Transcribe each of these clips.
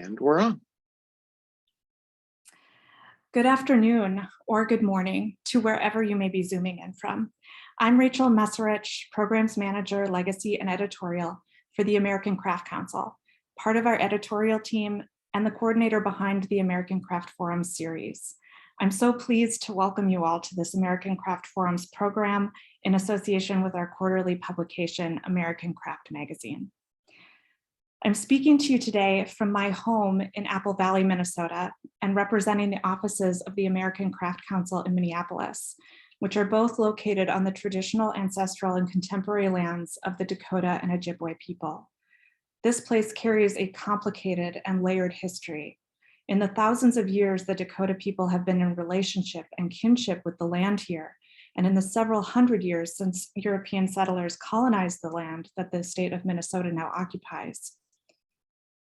And we're on. Good afternoon or good morning to wherever you may be zooming in from. I'm Rachel Messerich, Programs Manager, Legacy and Editorial for the American Craft Council, part of our editorial team and the coordinator behind the American Craft Forums series. I'm so pleased to welcome you all to this American Craft Forums program in association with our quarterly publication, American Craft Magazine. I'm speaking to you today from my home in Apple Valley, Minnesota, and representing the offices of the American Craft Council in Minneapolis, which are both located on the traditional, ancestral, and contemporary lands of the Dakota and Ojibwe people. This place carries a complicated and layered history. In the thousands of years, the Dakota people have been in relationship and kinship with the land here, and in the several hundred years since European settlers colonized the land that the state of Minnesota now occupies.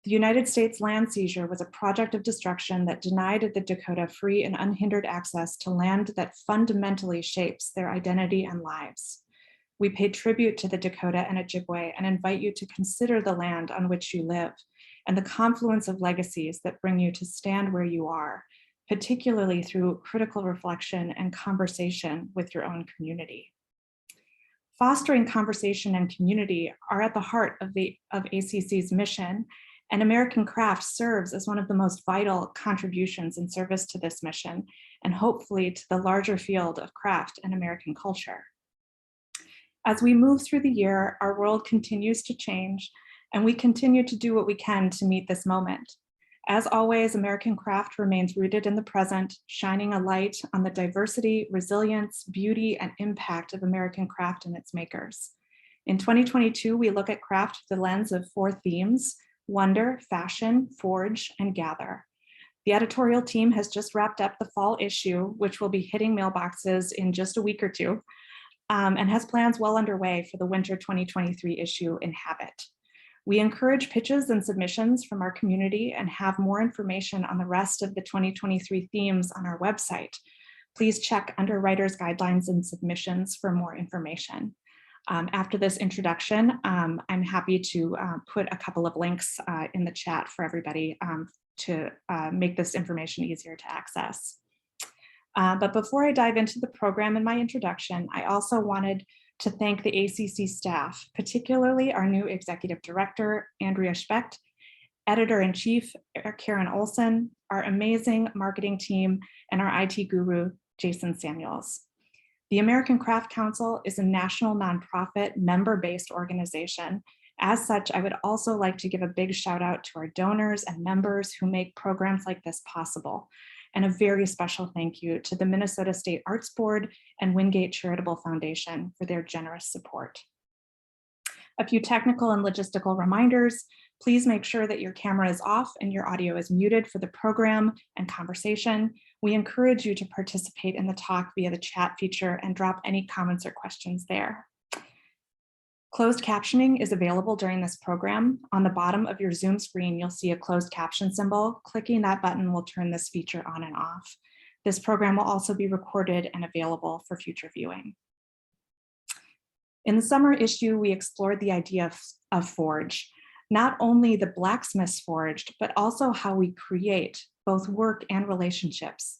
The United States land seizure was a project of destruction that denied the Dakota free and unhindered access to land that fundamentally shapes their identity and lives. We pay tribute to the Dakota and Ojibwe and invite you to consider the land on which you live and the confluence of legacies that bring you to stand where you are, particularly through critical reflection and conversation with your own community. Fostering conversation and community are at the heart of ACC's mission, and American Craft serves as one of the most vital contributions in service to this mission, and hopefully to the larger field of craft and American culture. As we move through the year, our world continues to change, and we continue to do what we can to meet this moment. As always, American Craft remains rooted in the present, shining a light on the diversity, resilience, beauty, and impact of American craft and its makers. In 2022, we look at craft through the lens of 4 themes: wonder, fashion, forge, and gather. The editorial team has just wrapped up the fall issue, which will be hitting mailboxes in just a week or two, and has plans well underway for the winter 2023 issue in Habit. We encourage pitches and submissions from our community and have more information on the rest of the 2023 themes on our website. Please check under Writer's Guidelines and Submissions for more information. After this introduction, I'm happy to put a couple of links in the chat for everybody to make this information easier to access. But before I dive into the program and my introduction, I also wanted to thank the ACC staff, particularly our new Executive Director, Andrea Specht, Editor-in-Chief, Karen Olson, our amazing marketing team, and our IT guru, Jason Samuels. The American Craft Council is a national nonprofit member-based organization. As such, I would also like to give a big shout out to our donors and members who make programs like this possible. And a very special thank you to the Minnesota State Arts Board and Wingate Charitable Foundation for their generous support. A few technical and logistical reminders. Please make sure that your camera is off and your audio is muted for the program and conversation. We encourage you to participate in the talk via the chat feature and drop any comments or questions there. Closed captioning is available during this program. On the bottom of your Zoom screen, you'll see a closed caption symbol. Clicking that button will turn this feature on and off. This program will also be recorded and available for future viewing. In the summer issue, we explored the idea of forge, not only the blacksmith's forged, but also how we create both work and relationships.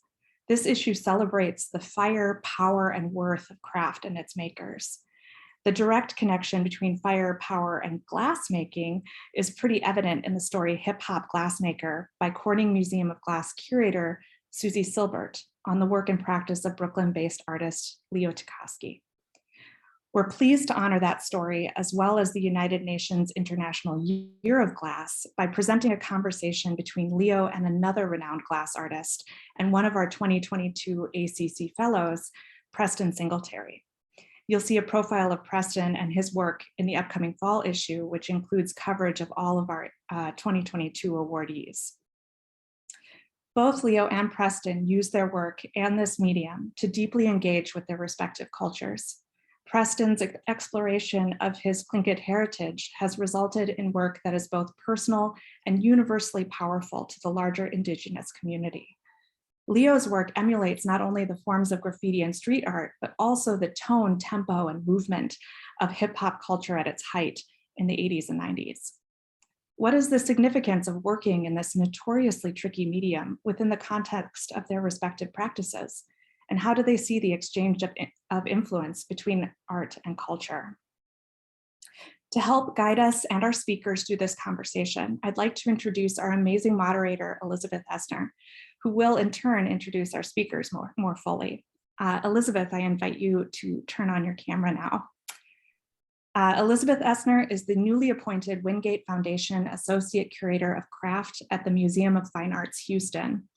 This issue celebrates the fire, power, and worth of craft and its makers. The direct connection between fire, power, and glassmaking is pretty evident in the story Hip Hop Glassmaker by Corning Museum of Glass curator Susie Silbert on the work and practice of Brooklyn-based artist Leo Tecosky. We're pleased to honor that story, as well as the United Nations International Year of Glass, by presenting a conversation between Leo and another renowned glass artist and one of our 2022 ACC fellows, Preston Singletary. You'll see a profile of Preston and his work in the upcoming fall issue, which includes coverage of all of our 2022 awardees. Both Leo and Preston use their work and this medium to deeply engage with their respective cultures. Preston's exploration of his Tlingit heritage has resulted in work that is both personal and universally powerful to the larger indigenous community. Leo's work emulates not only the forms of graffiti and street art, but also the tone, tempo, and movement of hip hop culture at its height in the 80s and 90s. What is the significance of working in this notoriously tricky medium within the context of their respective practices? And how do they see the exchange of influence between art and culture? To help guide us and our speakers through this conversation, I'd like to introduce our amazing moderator, Elizabeth Essner, who will in turn introduce our speakers more fully. Elizabeth, I invite you to turn on your camera now. Elizabeth Essner is the newly appointed Wingate Foundation Associate Curator of Craft at the Museum of Fine Arts, Houston.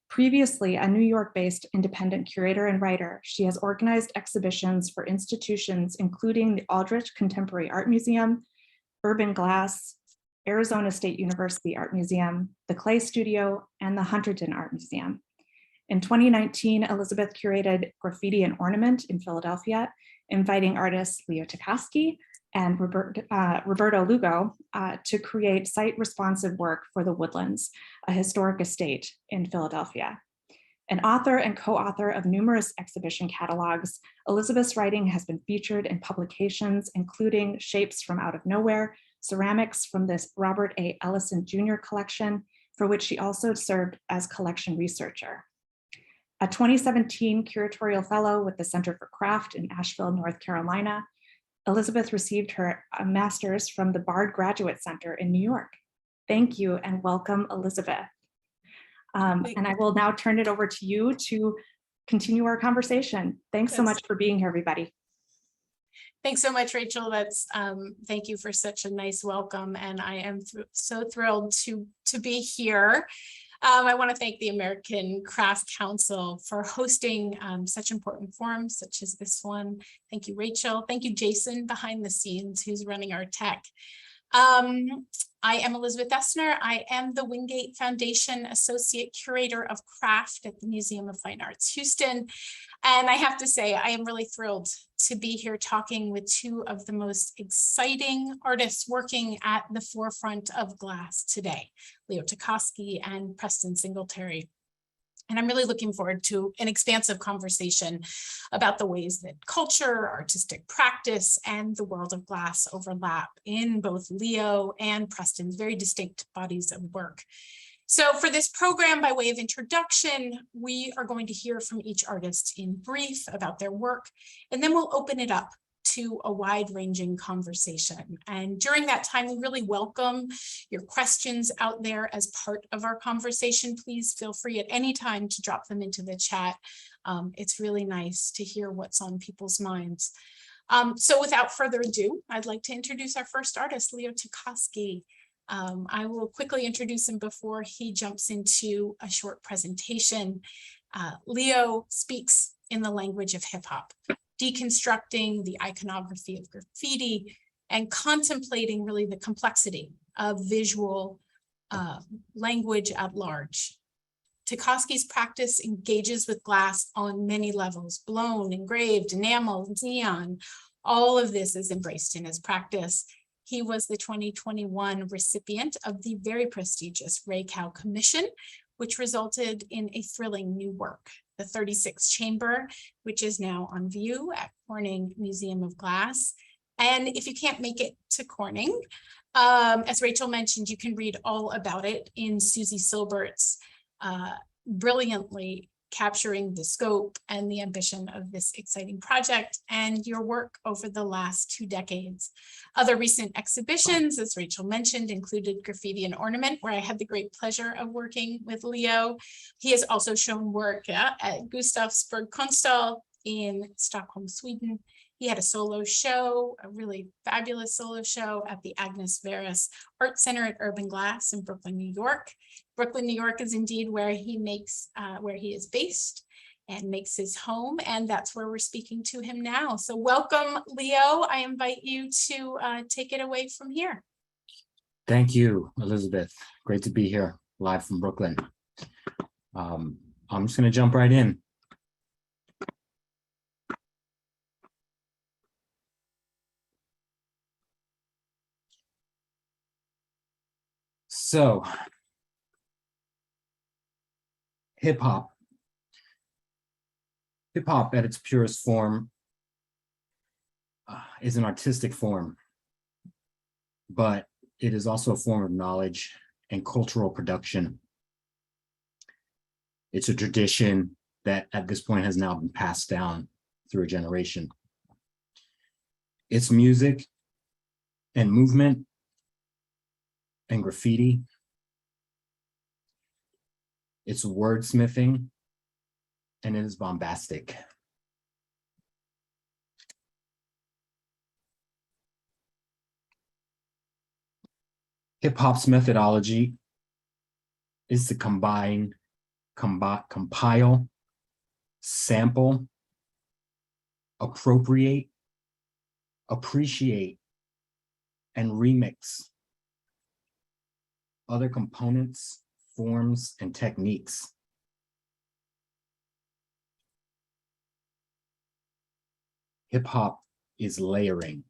Previously a New York-based independent curator and writer, she has organized exhibitions for institutions including the Aldrich Contemporary Art Museum, Urban Glass, Arizona State University Art Museum, the Clay Studio, and the Hunterton Art Museum. In 2019, Elizabeth curated Graffiti and Ornament in Philadelphia, inviting artists Leo Tecosky and Roberto Lugo to create site-responsive work for the Woodlands, a historic estate in Philadelphia. An author and co-author of numerous exhibition catalogs, Elizabeth's writing has been featured in publications including Shapes from Out of Nowhere, Ceramics from this Robert A. Ellison Jr. collection, for which she also served as collection researcher. A 2017 curatorial fellow with the Center for Craft in Asheville, North Carolina, Elizabeth received her master's from the Bard Graduate Center in New York. Thank you and welcome, Elizabeth. And I will now turn it over to you to continue our conversation. Thanks so much for being here, everybody. Thanks so much, Rachel. Thank you for such a nice welcome. And I am so thrilled to be here. I want to thank the American Craft Council for hosting such important forums such as this one. Thank you, Rachel. Thank you, Jason, behind the scenes, who's running our tech. I am Elizabeth Essner. I am the Wingate Foundation Associate Curator of Craft at the Museum of Fine Arts, Houston. And I have to say, I am really thrilled to be here talking with two of the most exciting artists working at the forefront of glass today, Leo Tecosky and Preston Singletary. And I'm really looking forward to an expansive conversation about the ways that culture, artistic practice, and the world of glass overlap in both Leo and Preston's very distinct bodies of work. So for this program, by way of introduction, we are going to hear from each artist in brief about their work, and then we'll open it up to a wide-ranging conversation. And during that time, we really welcome your questions out there as part of our conversation. Please feel free at any time to drop them into the chat. It's really nice to hear what's on people's minds. So without further ado, I'd like to introduce our first artist, Leo Tecosky. I will quickly introduce him before he jumps into a short presentation. Leo speaks in the language of hip hop, deconstructing the iconography of graffiti and contemplating really the complexity of visual language at large. Tecosky's practice engages with glass on many levels: blown, engraved, enamel, neon. All of this is embraced in his practice. He was the 2021 recipient of the very prestigious Ray Cow Commission, which resulted in a thrilling new work, the 36 Chamber, which is now on view at Corning Museum of Glass. And if you can't make it to Corning, as Rachel mentioned, you can read all about it in Susie Silbert's brilliantly capturing the scope and the ambition of this exciting project and your work over the last 2 decades. Other recent exhibitions, as Rachel mentioned, included Graffiti and Ornament, where I had the great pleasure of working with Leo. He has also shown work at Gustavsberg Konsthall in Stockholm, Sweden. He had a solo show, a really fabulous solo show at the Agnes Veris Art Center at Urban Glass in Brooklyn, New York. Brooklyn, New York is indeed where he is based and makes his home, and that's where we're speaking to him now. So welcome, Leo. I invite you to take it away from here. Thank you, Elizabeth. Great to be here live from Brooklyn. I'm just going to jump right in. So, hip hop at its purest form is an artistic form, but it is also a form of knowledge and cultural production. It's a tradition that at this point has now been passed down through a generation. It's music and movement and graffiti. It's wordsmithing, and it is bombastic. Hip hop's methodology is to compile, sample, appropriate, appreciate, and remix other components, forms, and techniques. Hip hop is layering.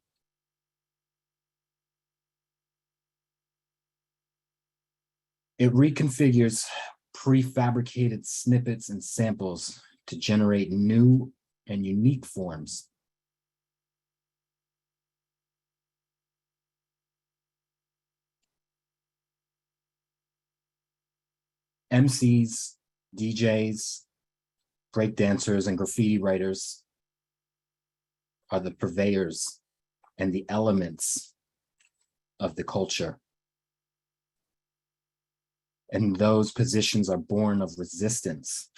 It reconfigures prefabricated snippets and samples to generate new and unique forms. MCs, DJs, breakdancers, and graffiti writers are the purveyors and the elements of the culture. And those positions are born of resistance.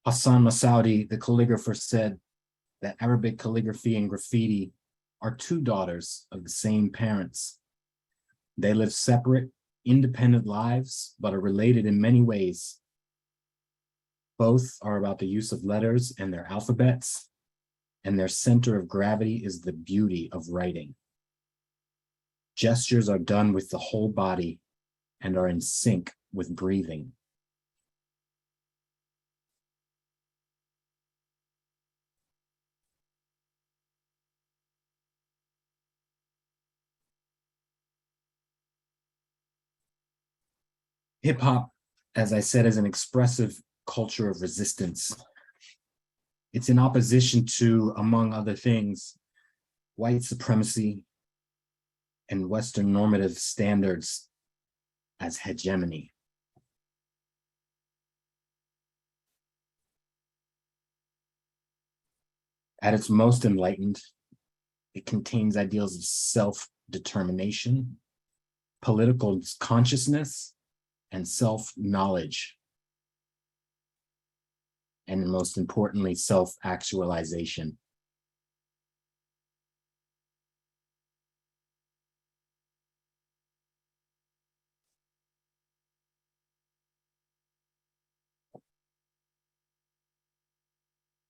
Hassan Masoudi, the calligrapher, said that Arabic calligraphy and graffiti are two daughters of the same parents. They live separate, independent lives, but are related in many ways. Both are about the use of letters and their alphabets, and their center of gravity is the beauty of writing. Gestures are done with the whole body and are in sync with breathing. Hip hop, as I said, is an expressive culture of resistance. It's in opposition to, among other things, white supremacy and Western normative standards as hegemony. At its most enlightened, it contains ideals of self-determination, political consciousness, and self-knowledge, and most importantly, self-actualization.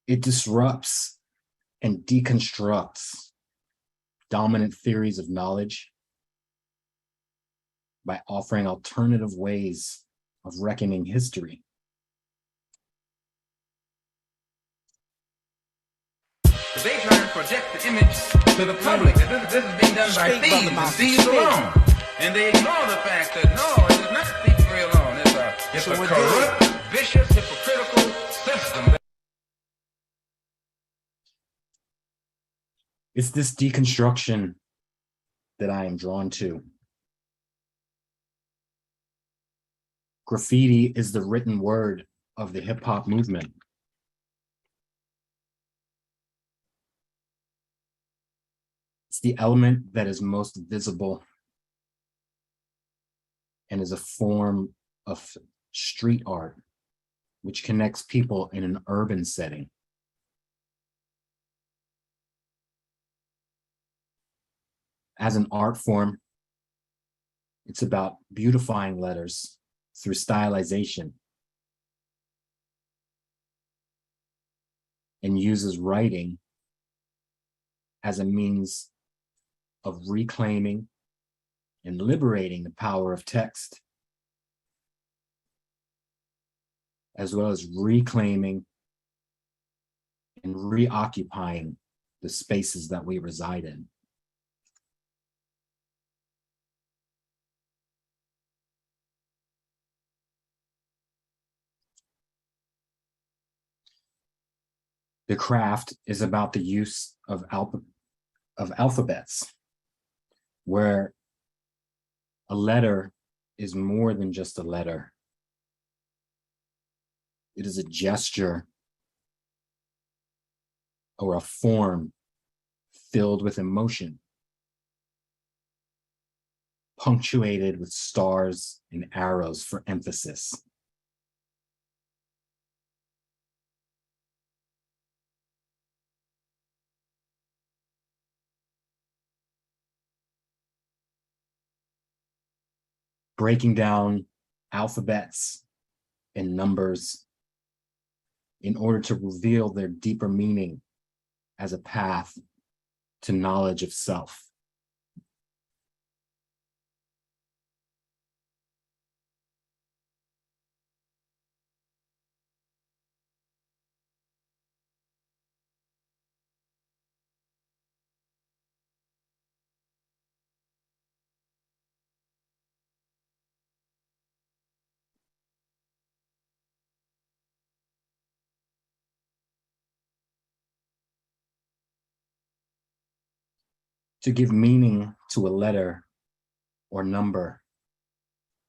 It disrupts and deconstructs dominant theories of knowledge by offering alternative ways of reckoning history. They try and project the image to the public that this is being done by thieves and thieves alone. And they ignore the fact that no, it is not thievery alone. It's a corrupt, vicious, hypocritical system. It's this deconstruction that I am drawn to. Graffiti is the written word of the hip hop movement. It's the element that is most visible and is a form of street art, which connects people in an urban setting. As an art form, it's about beautifying letters through stylization and uses writing as a means of reclaiming and liberating the power of text, as well as reclaiming and reoccupying the spaces that we reside in. The craft is about the use of of alphabets, where a letter is more than just a letter. It is a gesture or a form filled with emotion, punctuated with stars and arrows for emphasis. Breaking down alphabets and numbers in order to reveal their deeper meaning as a path to knowledge of self. To give meaning to a letter or number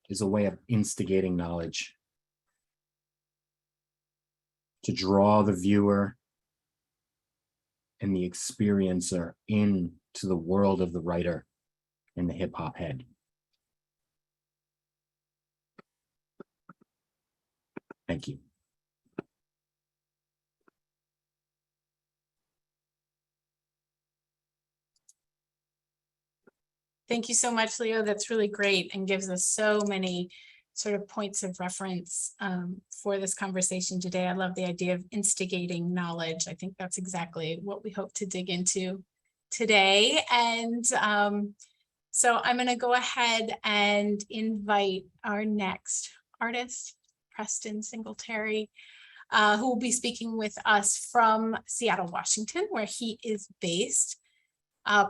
is a way of instigating knowledge. To draw the viewer and the experiencer into the world of the writer and the hip hop head. Thank you. Thank you so much, Leo. That's really great and gives us so many sort of points of reference for this conversation today. I love the idea of instigating knowledge. I think that's exactly what we hope to dig into today. And so I'm going to go ahead and invite our next artist, Preston Singletary, who will be speaking with us from Seattle, Washington, where he is based.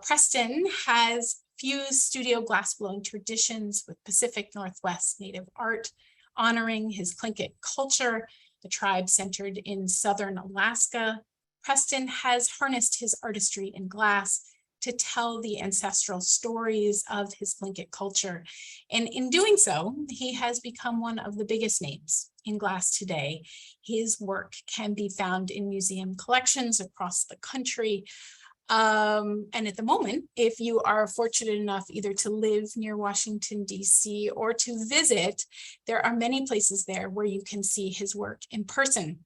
Preston has fused studio glassblowing traditions with Pacific Northwest Native art, honoring his Tlingit culture, the tribe centered in southern Alaska. Preston has harnessed his artistry in glass to tell the ancestral stories of his Tlingit culture. And in doing so, he has become one of the biggest names in glass today. His work can be found in museum collections across the country. And at the moment, if you are fortunate enough either to live near Washington, D.C. or to visit, there are many places there where you can see his work in person.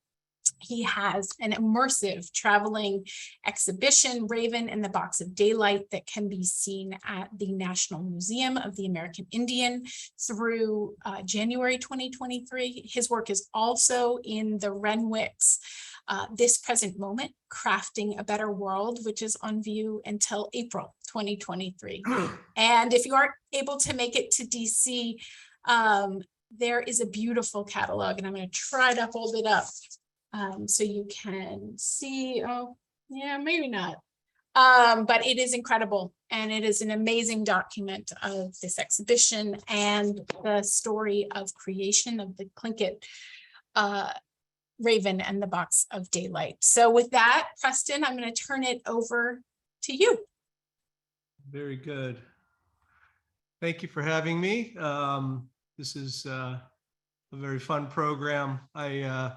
He has an immersive traveling exhibition, Raven and the Box of Daylight, that can be seen at the National Museum of the American Indian through January 2023. His work is also in the Renwick's This Present Moment, Crafting a Better World, which is on view until April 2023. And if you aren't able to make it to DC, there is a beautiful catalog, and I'm going to try to hold it up so you can see. Oh, yeah, maybe not. But it is incredible, and it is an amazing document of this exhibition and the story of creation of the Tlingit Raven and the Box of Daylight. So with that, Preston, I'm going to turn it over to you. Very good. Thank you for having me. This is a very fun program. I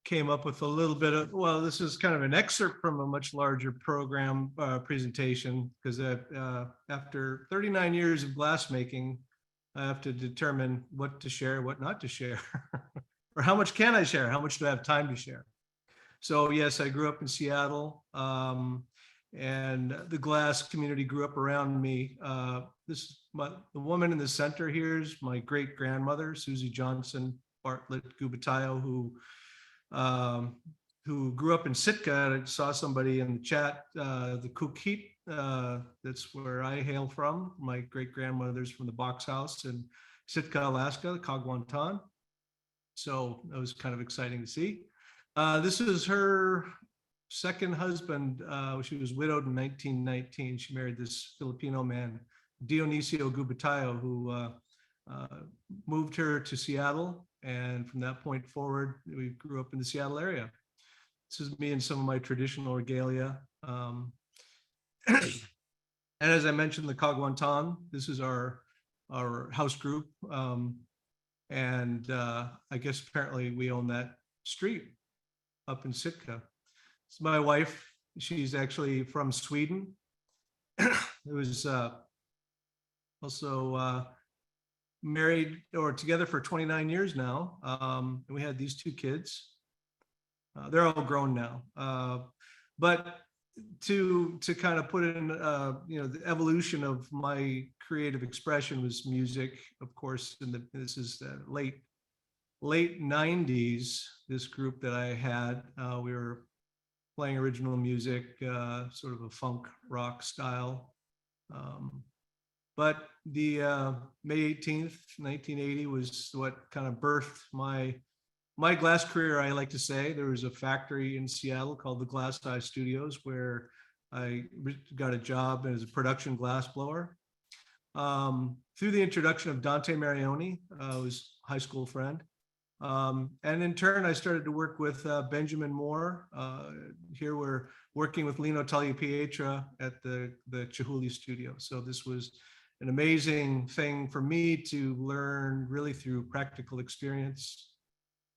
came up with a little bit of, well, this is kind of an excerpt from a much larger program presentation, because after 39 years of glassmaking, I have to determine what to share, what not to share. Or how much can I share? How much do I have time to share? So yes, I grew up in Seattle, and the glass community grew up around me. The woman in the center here is my great grandmother, Susie Johnson Bartlett Gubatayo, who grew up in Sitka. I saw somebody in the chat, the Cookheat, that's where I hail from. My great grandmother's from the Box House in Sitka, Alaska, the Kagwantan. So that was kind of exciting to see. This is her second husband. She was widowed in 1919. She married this Filipino man, Dionisio Gubatayo, who moved her to Seattle. And from that point forward, we grew up in the Seattle area. This is me and some of my traditional regalia. And as I mentioned, the Kagwantan, this is our house group. And I guess apparently we own that street up in Sitka. It's my wife. She's actually from Sweden. It was also married or together for 29 years now. And we had these two kids. They're all grown now. But to kind of put in, the evolution of my creative expression was music, of course. This is the late 90s. This group that I had, we were playing original music, sort of a funk rock style. But the May 18th, 1980 was what kind of birthed my glass career. I like to say there was a factory in Seattle called the Glass Eye Studios where I got a job as a production glass blower. Through the introduction of Dante Marioni, was a high school friend. And in turn, I started to work with Benjamin Moore. Here we're working with Lino Tagliapietra at the Chihuly studio. So this was an amazing thing for me to learn really through practical experience.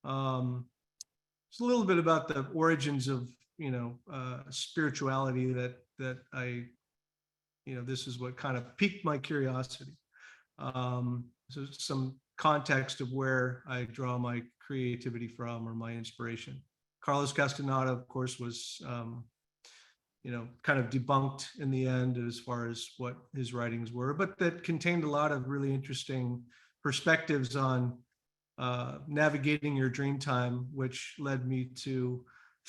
It's a little bit about the origins of, spirituality that I, this is what kind of piqued my curiosity. So some context of where I draw my creativity from or my inspiration. Carlos Castaneda, of course, was, kind of debunked in the end as far as what his writings were, but that contained a lot of really interesting perspectives on navigating your dream time, which led me to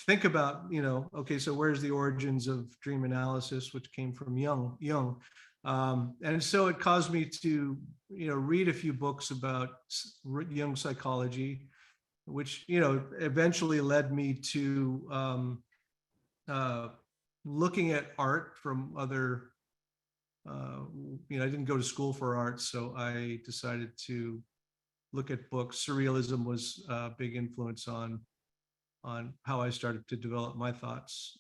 think about, okay, so where's the origins of dream analysis, which came from Jung. And so it caused me to, read a few books about Jung psychology, which, eventually led me to looking at art from other, I didn't go to school for art, so I decided to look at books. Surrealism was a big influence on how I started to develop my thoughts.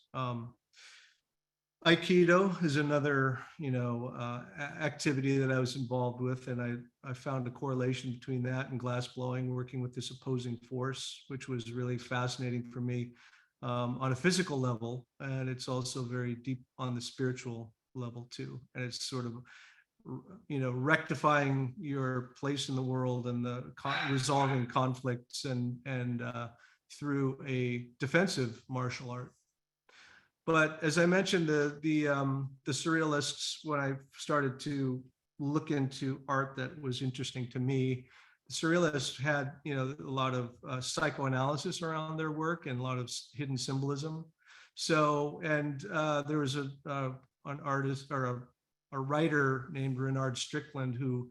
Aikido is another, activity that I was involved with, and I found a correlation between that and glass blowing, working with this opposing force, which was really fascinating for me on a physical level, and it's also very deep on the spiritual level too. And it's sort of, rectifying your place in the world and resolving conflicts and through a defensive martial art. But as I mentioned, the surrealists, when I started to look into art that was interesting to me, the surrealists had, a lot of psychoanalysis around their work and a lot of hidden symbolism. So, and there was an artist or a writer named Renard Strickland who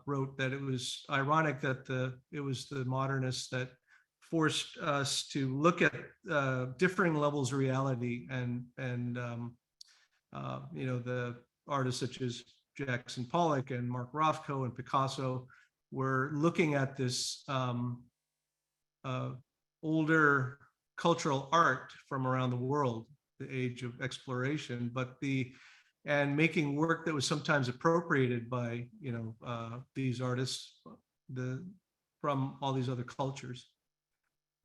wrote that it was ironic that it was the modernists that forced us to look at differing levels of reality, and the artists such as Jackson Pollock and Mark Rothko and Picasso were looking at this older cultural art from around the world, the age of exploration, and making work that was sometimes appropriated by these artists from all these other cultures.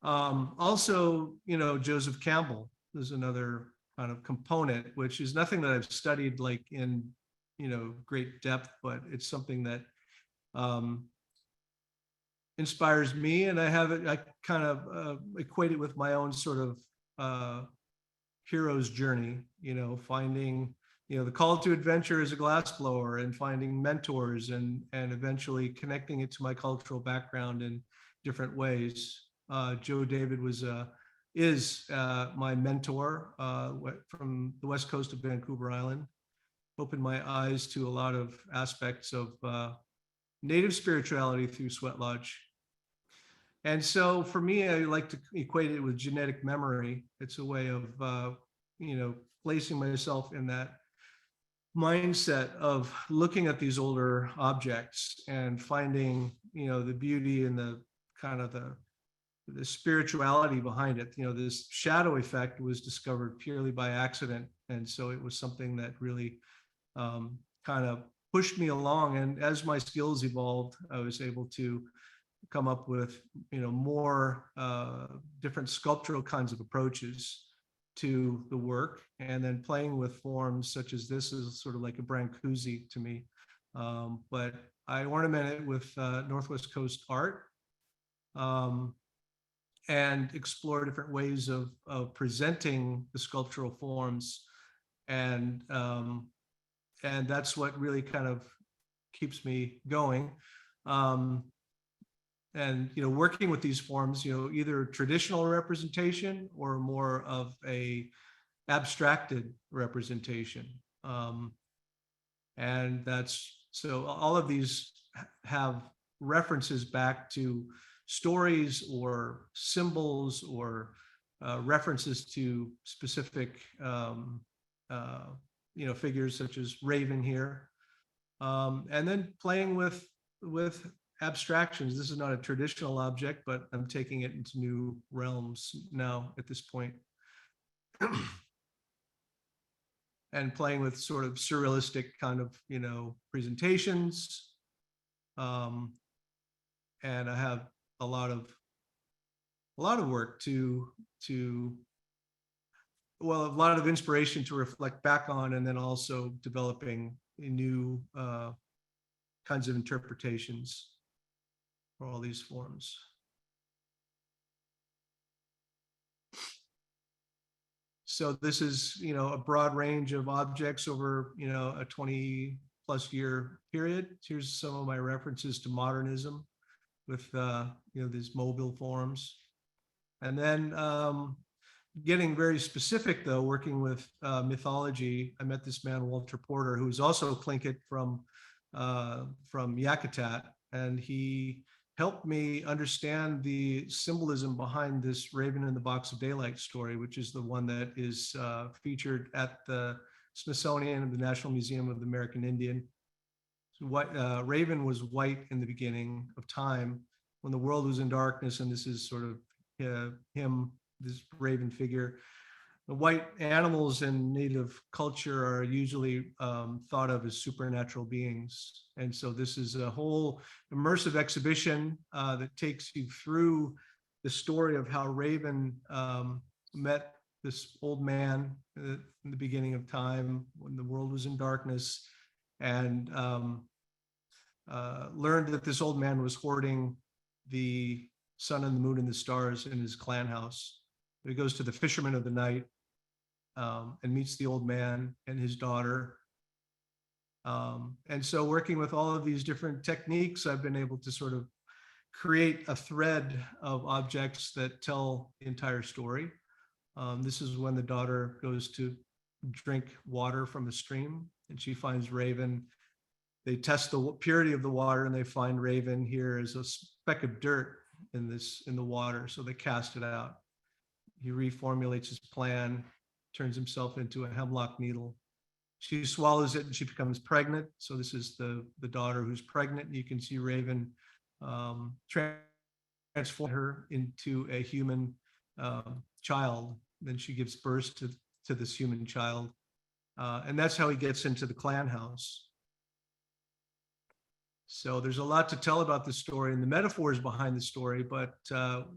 Also, Joseph Campbell is another kind of component, which is nothing that I've studied like in great depth, but it's something that inspires me, and I kind of equate it with my own sort of hero's journey, finding the call to adventure as a glassblower and finding mentors and eventually connecting it to my cultural background in different ways. Joe David is my mentor from the west coast of Vancouver Island. Opened my eyes to a lot of aspects of native spirituality through Sweat Lodge. And so for me, I like to equate it with genetic memory. It's a way of, placing myself in that mindset of looking at these older objects and finding, the beauty and the kind of the spirituality behind it. This shadow effect was discovered purely by accident. And so it was something that really kind of pushed me along. And as my skills evolved, I was able to come up with, more different sculptural kinds of approaches to the work. And then playing with forms such as this is sort of like a brancusi to me. But I ornament it with Northwest Coast art, and explore different ways of presenting the sculptural forms. And that's what really kind of keeps me going. And working with these forms, either traditional representation or more of a abstracted representation. And so all of these have references back to stories or symbols or references to specific figures such as Raven here. And then playing with abstractions. This is not a traditional object, but I'm taking it into new realms now at this point. And playing with sort of surrealistic kind of, presentations. And I have a lot of work a lot of inspiration to reflect back on, and then also developing new kinds of interpretations for all these forms. So this is, a broad range of objects over, a 20+ year period. Here's some of my references to modernism with, these mobile forms. And then getting very specific though, working with mythology. I met this man, Walter Porter, who's also Tlingit from Yakutat, and he helped me understand the symbolism behind this Raven in the Box of Daylight story, which is the one that is featured at the Smithsonian and the National Museum of the American Indian. Raven was white in the beginning of time when the world was in darkness, and this is sort of him, this Raven figure. The white animals in native culture are usually thought of as supernatural beings. And so this is a whole immersive exhibition that takes you through the story of how Raven met this old man in the beginning of time when the world was in darkness, and learned that this old man was hoarding the sun and the moon and the stars in his clan house. He goes to the fisherman of the night and meets the old man and his daughter. And so working with all of these different techniques, I've been able to sort of create a thread of objects that tell the entire story. This is when the daughter goes to drink water from a stream and she finds Raven. They test the purity of the water and they find Raven here as a speck of dirt in the water. So they cast it out. He reformulates his plan, turns himself into a hemlock needle. She swallows it and she becomes pregnant. So this is the daughter who's pregnant. You can see Raven transform her into a human child. Then she gives birth to this human child. And that's how he gets into the clan house. So there's a lot to tell about the story and the metaphors behind the story, but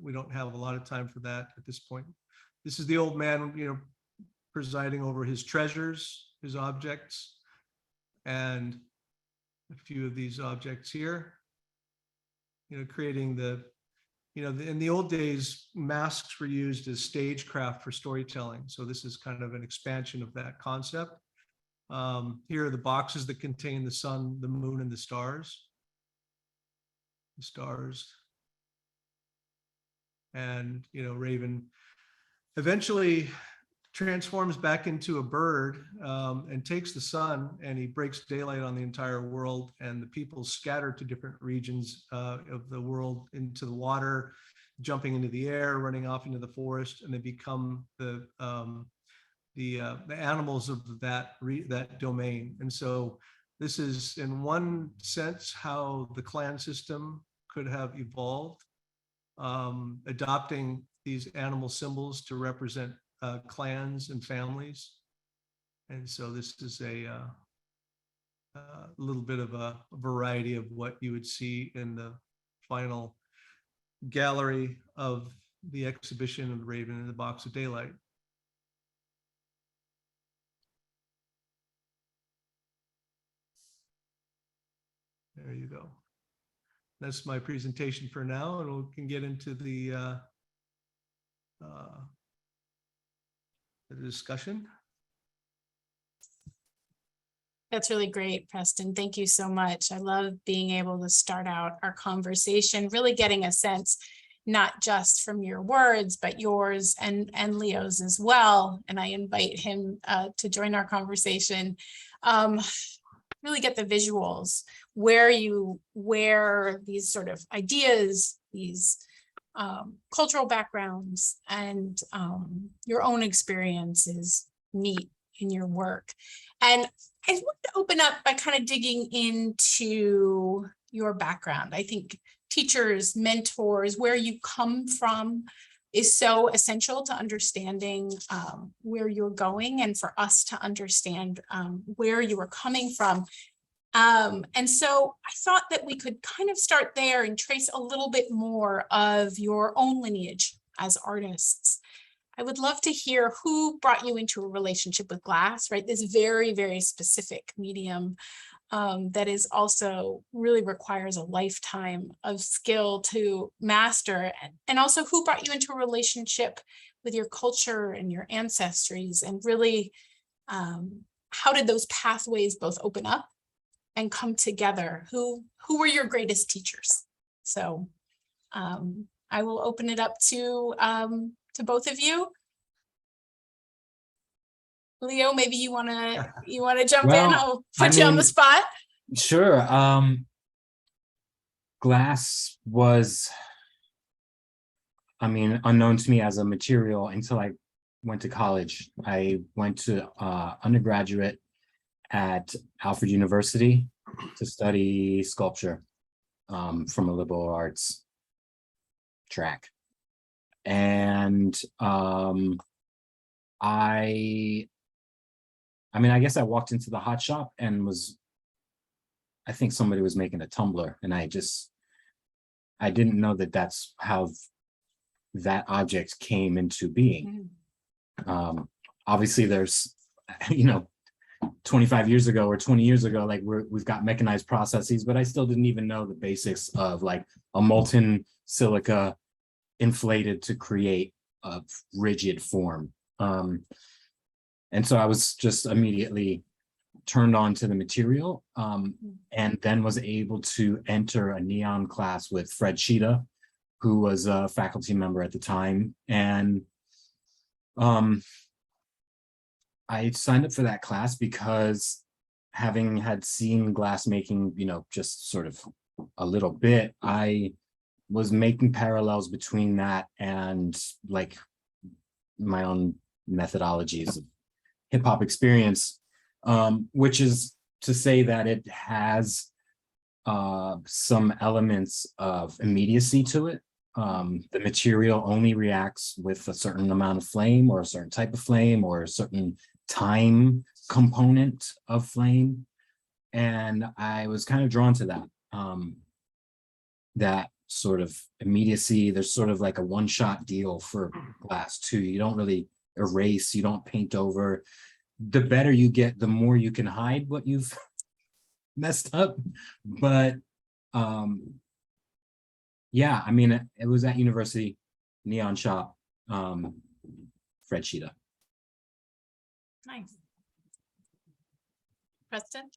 we don't have a lot of time for that at this point. This is the old man, presiding over his treasures, his objects, and a few of these objects here, creating in the old days, masks were used as stagecraft for storytelling. So this is kind of an expansion of that concept. Here are the boxes that contain the sun, the moon, and the stars. The stars. And, Raven eventually transforms back into a bird and takes the sun, and he breaks daylight on the entire world, and the people scatter to different regions of the world, into the water, jumping into the air, running off into the forest, and they become the animals of that domain. And so this is, in one sense, how the clan system could have evolved, adopting these animal symbols to represent clans and families. And so this is a little bit of a variety of what you would see in the final gallery of the exhibition of the Raven in the Box of Daylight. There you go. That's my presentation for now, and we can get into the discussion. That's really great, Preston. Thank you so much. I love being able to start out our conversation, really getting a sense, not just from your words, but yours and Leo's as well. And I invite him to join our conversation. Really get the visuals, where these sort of ideas, these cultural backgrounds, and your own experiences meet in your work. And I want to open up by kind of digging into your background. I think teachers, mentors, where you come from is so essential to understanding where you're going, and for us to understand where you are coming from. And so I thought that we could kind of start there and trace a little bit more of your own lineage as artists. I would love to hear who brought you into a relationship with glass, right? This very, very specific medium that is also really requires a lifetime of skill to master. And also who brought you into a relationship with your culture and your ancestries, and really how did those pathways both open up and come together? Who were your greatest teachers? So I will open it up to both of you. Leo, maybe you want to jump in. I'll put you on the spot. Sure. Glass was, unknown to me as a material until I went to college. I went to undergraduate at Alfred University to study sculpture from a liberal arts track. And I guess I walked into the hot shop and I think somebody was making a tumbler, and I didn't know that that's how that object came into being. Obviously there's, 25 years ago or 20 years ago, like we've got mechanized processes, but I still didn't even know the basics of like a molten silica inflated to create a rigid form. And so I was just immediately turned on to the material, and then was able to enter a neon class with Fred Sheeta, who was a faculty member at the time. And I signed up for that class because, having had seen glass making, just sort of a little bit, I was making parallels between that and like my own methodologies of hip hop experience, which is to say that it has some elements of immediacy to it. The material only reacts with a certain amount of flame, or a certain type of flame, or a certain time component of flame. And I was kind of drawn to that, that sort of immediacy. There's sort of like a one-shot deal for glass too. You don't really erase, you don't paint over. The better you get, the more you can hide what you've messed up. But yeah, it was at university, neon shop, Fred Sheeta. Nice. Preston?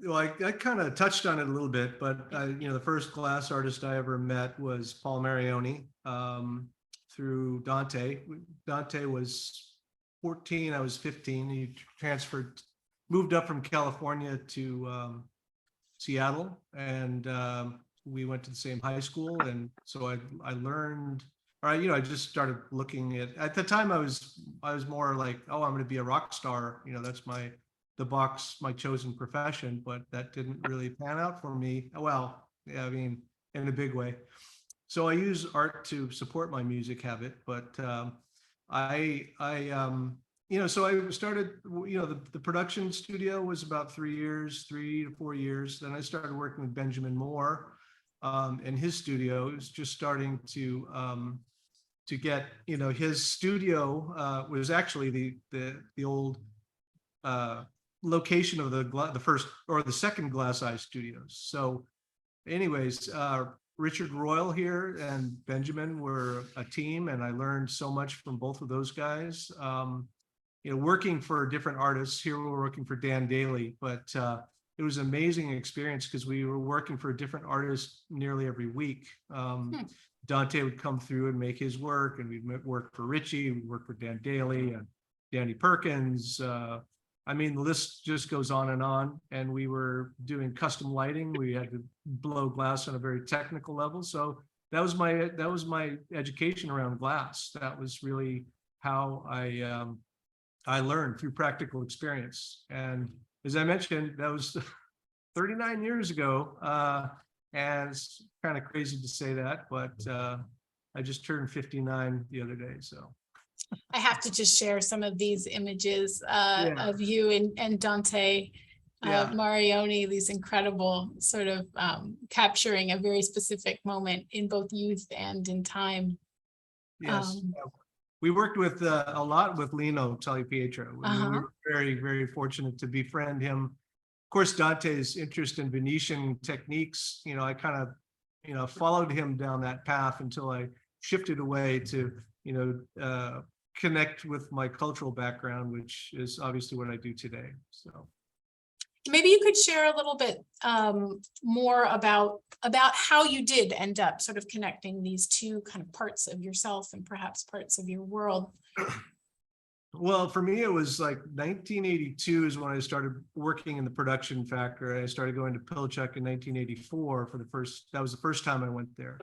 Well, I kind of touched on it a little bit, but the first glass artist I ever met was Paul Marioni, through Dante. Dante was 14, I was 15. He moved up from California to Seattle, and we went to the same high school. And so I learned, or I just started looking at the time I was more like, oh, I'm going to be a rock star. That's my chosen profession, but that didn't really pan out for me. Well, yeah, in a big way. So I use art to support my music habit, but I so I started, the production studio was about 3 to 4 years. Then I started working with Benjamin Moore in his studio. It was just starting to get, his studio was actually the old location of the first or the second Glass Eye Studios. So anyways, Richard Royal here and Benjamin were a team, and I learned so much from both of those guys. Working for different artists. Here we're working for Dan Daly, but it was an amazing experience because we were working for a different artist nearly every week. Dante would come through and make his work, and we'd work for Richie, we'd work for Dan Daly and Danny Perkins. I mean, the list just goes on, and we were doing custom lighting. We had to blow glass on a very technical level. So that was my education around glass. That was really how I learned through practical experience. And as I mentioned, that was 39 years ago. And it's kind of crazy to say that, but I just turned 59 the other day, so. I have to just share some of these images of you and Dante Marioni, these incredible sort of capturing a very specific moment in both youth and in time. Yes. We worked with a lot with Lino Talipietro. We were very, very fortunate to befriend him. Of course, Dante's interest in Venetian techniques, I kind of, followed him down that path until I shifted away to, connect with my cultural background, which is obviously what I do today. So maybe you could share a little bit more about how you did end up sort of connecting these two kind of parts of yourself and perhaps parts of your world. Well, for me, it was like 1982 is when I started working in the production factory. I started going to Pilchuck in 1984 that was the first time I went there.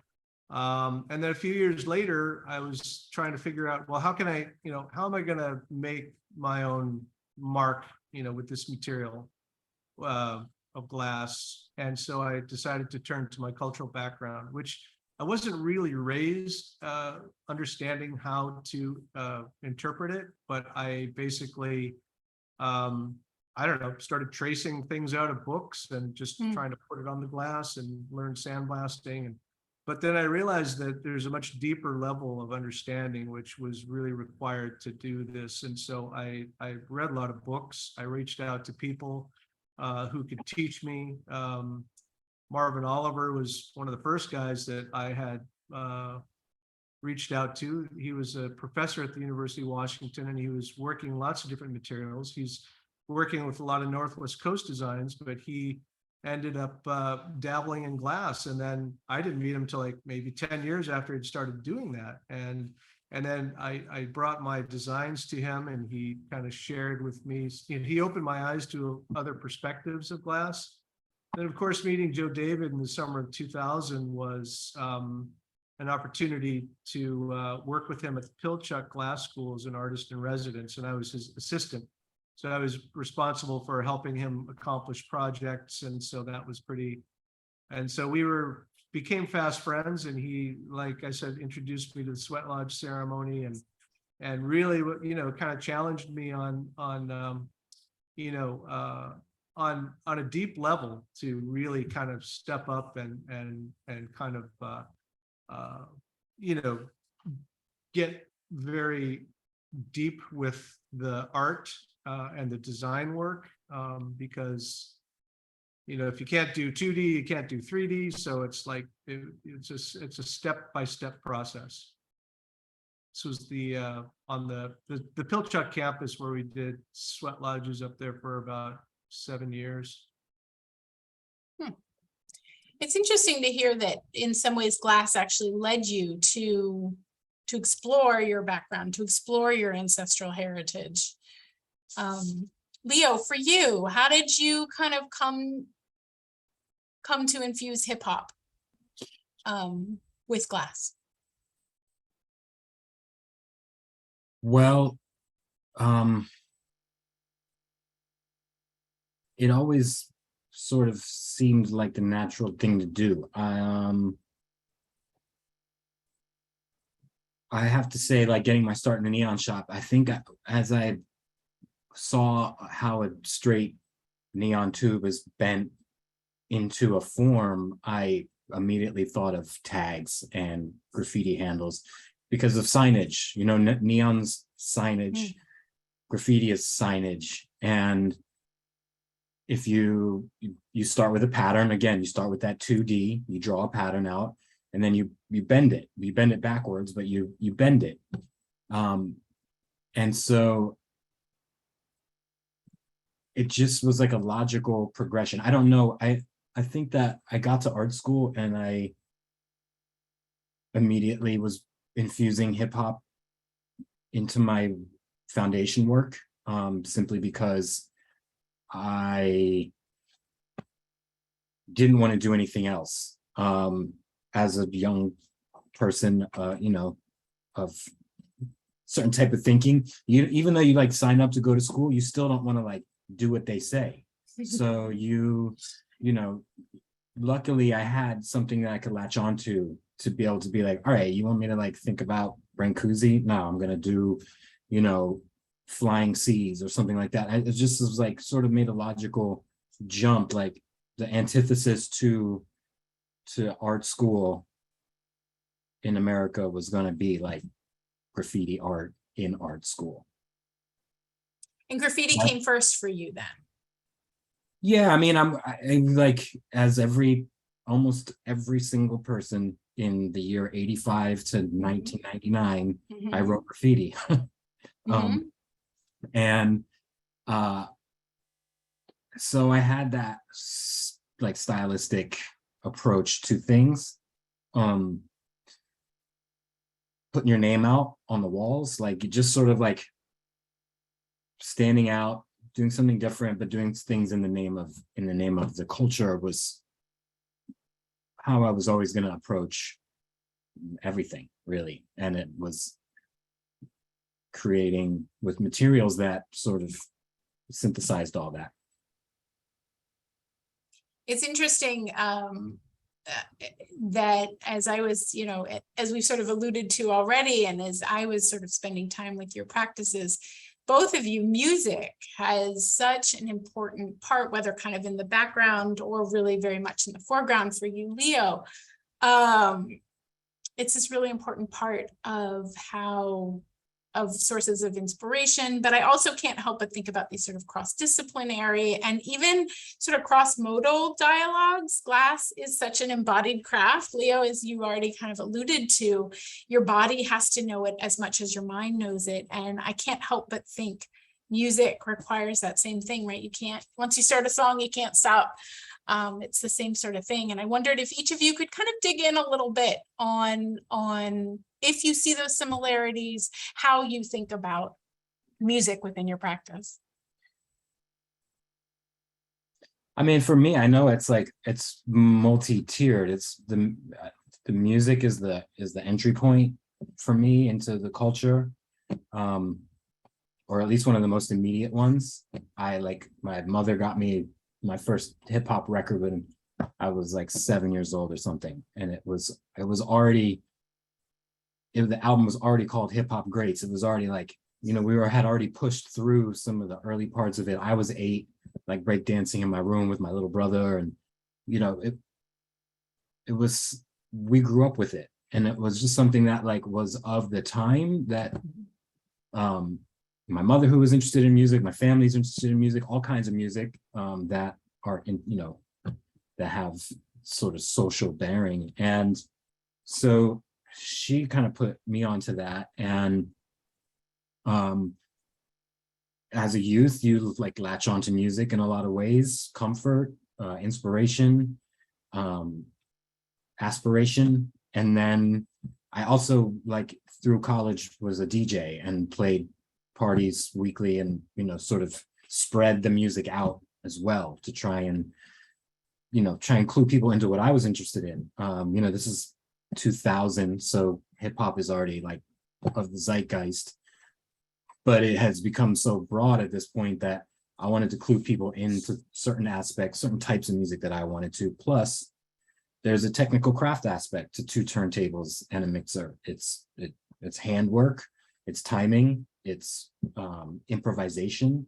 And then a few years later, I was trying to figure out, well, how am I going to make my own mark, with this material of glass? And so I decided to turn to my cultural background, which I wasn't really raised understanding how to interpret it, but I basically, started tracing things out of books and just trying to put it on the glass and learn sandblasting. But then I realized that there's a much deeper level of understanding, which was really required to do this. And so I read a lot of books. I reached out to people who could teach me. Marvin Oliver was one of the first guys that I had reached out to. He was a professor at the University of Washington, and he was working lots of different materials. He's working with a lot of Northwest Coast designs, but he ended up dabbling in glass. And then I didn't meet him until like maybe 10 years after he'd started doing that. And then I brought my designs to him, and he kind of shared with me, he opened my eyes to other perspectives of glass. And of course, meeting Joe David in the summer of 2000 was an opportunity to work with him at the Pilchuck Glass School as an artist in residence, and I was his assistant. So I was responsible for helping him accomplish projects, and so that was and so we became fast friends, and he, like I said, introduced me to the Sweat Lodge ceremony, and really, kind of challenged me on a deep level to really kind of step up and kind of get very deep with the art and the design work, because if you can't do 2D, you can't do 3D. So it's like it's a step-by-step process. This was on the Pilchuck campus where we did sweat lodges up there for about 7 years. It's interesting to hear that in some ways glass actually led you to explore your background, to explore your ancestral heritage. Leo, for you, how did you kind of come to infuse hip hop with glass? Well, it always sort of seemed like the natural thing to do. I have to say, like, getting my start in the neon shop, I think as I saw how a straight neon tube is bent into a form, I immediately thought of tags and graffiti handles because of signage. You know, neon's signage, graffiti is signage, and if you start with a pattern, again, you start with that 2D, you draw a pattern out, and then you bend it backwards, but you bend it. And so it just was like a logical progression. I don't know. I think that I got to art school and I immediately was infusing hip hop into my foundation work, simply because I didn't want to do anything else. As a young person, you know, of certain type of thinking, even though you like sign up to go to school, you still don't want to like do what they say. So you know, luckily I had something that I could latch onto to be able to be like, all right, you want me to like think about Brancusi? No, I'm gonna do, you know, Flying Seas or something like that. It just was like sort of made a logical jump, like the antithesis to art school in America was going to be like graffiti art in art school. And graffiti came first for you then? Yeah, I mean, I'm like, as almost every single person in the year 85 to 1999, I wrote graffiti. And so I had that like stylistic approach to things. Putting your name out on the walls, like just sort of like standing out, doing something different, but doing things in the name of the culture was how I was always going to approach everything, really. And it was creating with materials that sort of synthesized all that. It's interesting that as I was, you know, as we've sort of alluded to already, and as I was sort of spending time with your practices, both of you, music has such an important part, whether kind of in the background or really very much in the foreground for you, Leo. It's this really important part of sources of inspiration, but I also can't help but think about these sort of cross-disciplinary and even sort of cross-modal dialogues. Glass is such an embodied craft. Leo, as you already kind of alluded to, your body has to know it as much as your mind knows it. And I can't help but think music requires that same thing, right? You can't, once you start a song, you can't stop. It's the same sort of thing. And I wondered if each of you could kind of dig in a little bit on if you see those similarities, how you think about music within your practice. I mean, for me, I know it's like, it's multi-tiered. It's the music is the entry point for me into the culture, or at least one of the most immediate ones. I like, my mother got me my first hip hop record when I was like 7 years old or something. And the album was already called Hip Hop Greats. It was already like, you know, had already pushed through some of the early parts of it. I was 8, like breakdancing in my room with my little brother. And, you know, we grew up with it. And it was just something that like was of the time that, my mother, who was interested in music, my family's interested in music, all kinds of music that are in, you know, that have sort of social bearing. And so she kind of put me onto that. And as a youth, you like latch onto music in a lot of ways: comfort, inspiration, aspiration. And then I also, like, through college was a DJ and played parties weekly, and, you know, sort of spread the music out as well to try and clue people into what I was interested in. You know, this is 2000, so hip hop is already like of the zeitgeist, but it has become so broad at this point that I wanted to clue people into certain aspects, certain types of music that I wanted to. Plus, there's a technical craft aspect to 2 turntables and a mixer. It's handwork, it's timing, it's improvisation.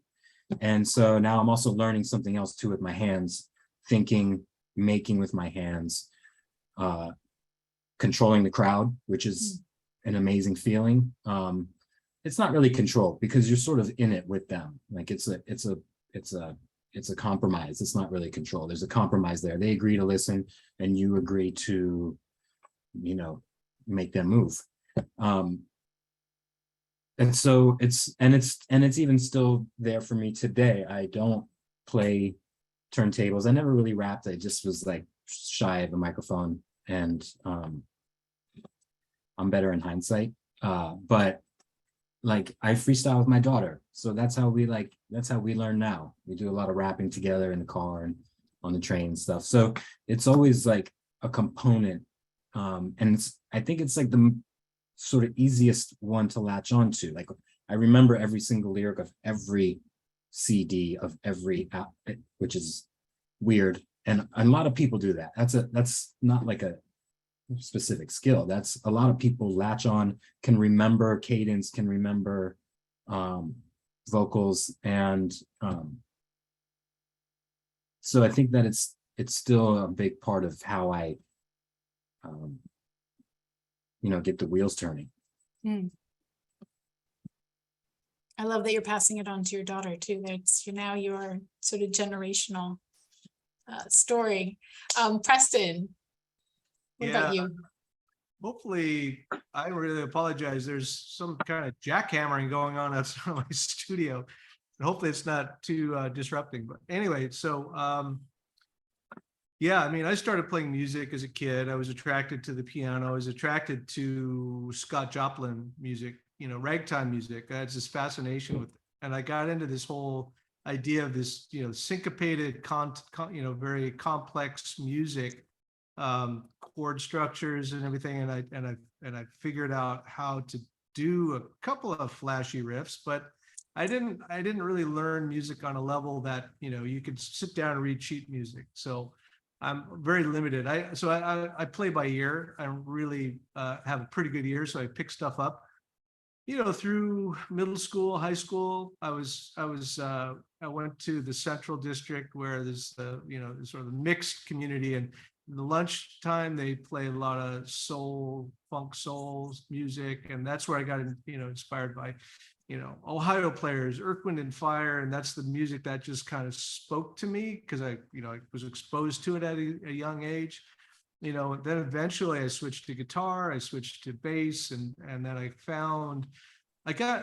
And so now I'm also learning something else too with my hands, thinking, making with my hands, controlling the crowd, which is an amazing feeling. It's not really control because you're sort of in it with them. Like it's a compromise. It's not really control. There's a compromise there. They agree to listen and you agree to, you know, make them move. And so it's even still there for me today. I don't play turntables. I never really rapped. I just was like shy of a microphone, and I'm better in hindsight. But like I freestyle with my daughter. So that's how we learn now. We do a lot of rapping together in the car and on the train and stuff. So it's always like a component. And I think it's like the sort of easiest one to latch onto. Like I remember every single lyric of every CD of every app, which is weird. And a lot of people do that. That's not like a specific skill. That's a lot of people latch on, can remember cadence, can remember vocals. And so I think that it's still a big part of how I get the wheels turning. I love that you're passing it on to your daughter too. That's now your sort of generational story. Preston, what about you? Hopefully, I really apologize. There's some kind of jackhammering going on outside my studio. And hopefully it's not too disrupting. But anyway, so yeah, I mean, I started playing music as a kid. I was attracted to the piano. I was attracted to Scott Joplin music, ragtime music. I had this fascination with it. And I got into this whole idea of this, syncopated, very complex music, chord structures and everything. And I figured out how to do a couple of flashy riffs, but I didn't really learn music on a level that, you could sit down and read sheet music. So I'm very limited. I play by ear. I really have a pretty good ear, so I pick stuff up. Through middle school, high school, I went to the Central District where there's sort of a mixed community, and in the lunchtime they play a lot of soul, funk soul music, and that's where I got inspired by Ohio players, Earth, Wind and Fire, and that's the music that just kind of spoke to me because I was exposed to it at a young age. Then eventually I switched to guitar, I switched to bass, and then I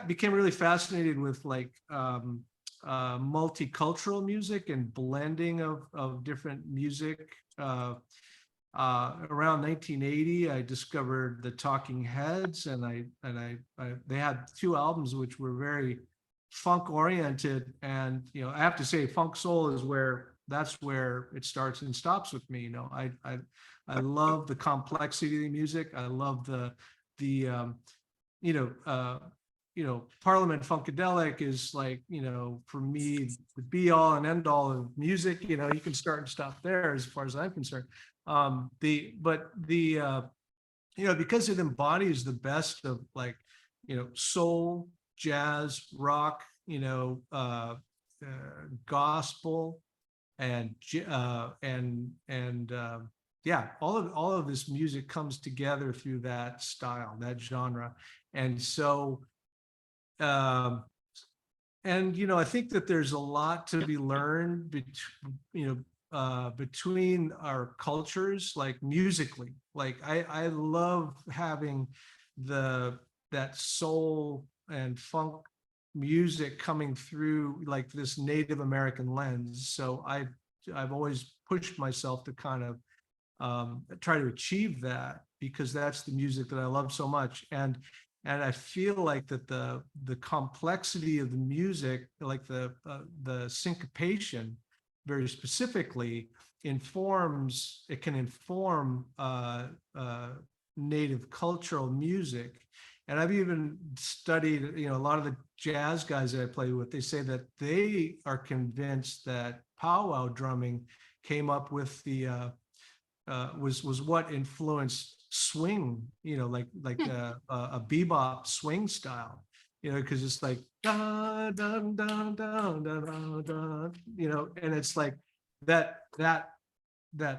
became really fascinated with like multicultural music and blending of different music. Around 1980, I discovered the Talking Heads, and they had 2 albums which were very funk oriented, and I have to say, funk soul is that's where it starts and stops with me. I love the complexity of the music. I love the Parliament Funkadelic is like, for me, the be all and end all of music. You can start and stop there as far as I'm concerned. Because it embodies the best of like, soul, jazz, rock, gospel, and all of this music comes together through that style, that genre. And so I think that there's a lot to be learned between our cultures, like musically. Like I love having that soul and funk music coming through like this Native American lens. So I've always pushed myself to kind of try to achieve that, because that's the music that I love so much. And I feel like that the complexity of the music, like the syncopation, very specifically can inform native cultural music. And I've even studied, a lot of the jazz guys that I play with, they say that they are convinced that powwow drumming came up with the was what influenced swing, like a bebop swing style. you know, because it's like, da, da, da, da, da, da, da, you know, and it's like that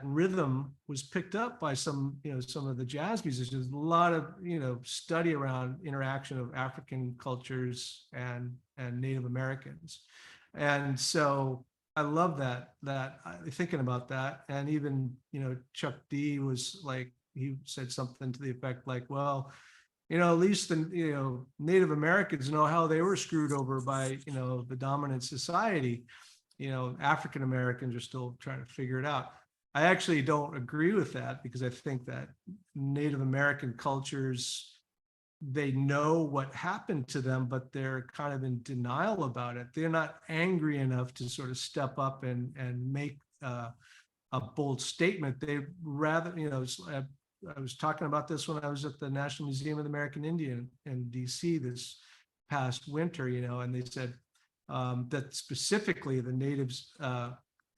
rhythm was picked up by some, you know, some of the jazz musicians. A lot of, you know, study around interaction of African cultures and Native Americans. And so I love that thinking about that. And even, you know, Chuck D was like, he said something to the effect like, well, you know, at least the, you know, Native Americans know how they were screwed over by, you know, the dominant society. You know, African Americans are still trying to figure it out. I actually don't agree with that, because I think that Native American cultures, they know what happened to them, but they're kind of in denial about it. They're not angry enough to sort of step up and make a bold statement. They rather, you know, I was talking about this when I was at the National Museum of the American Indian in DC this past winter, you know, and they said that specifically the natives,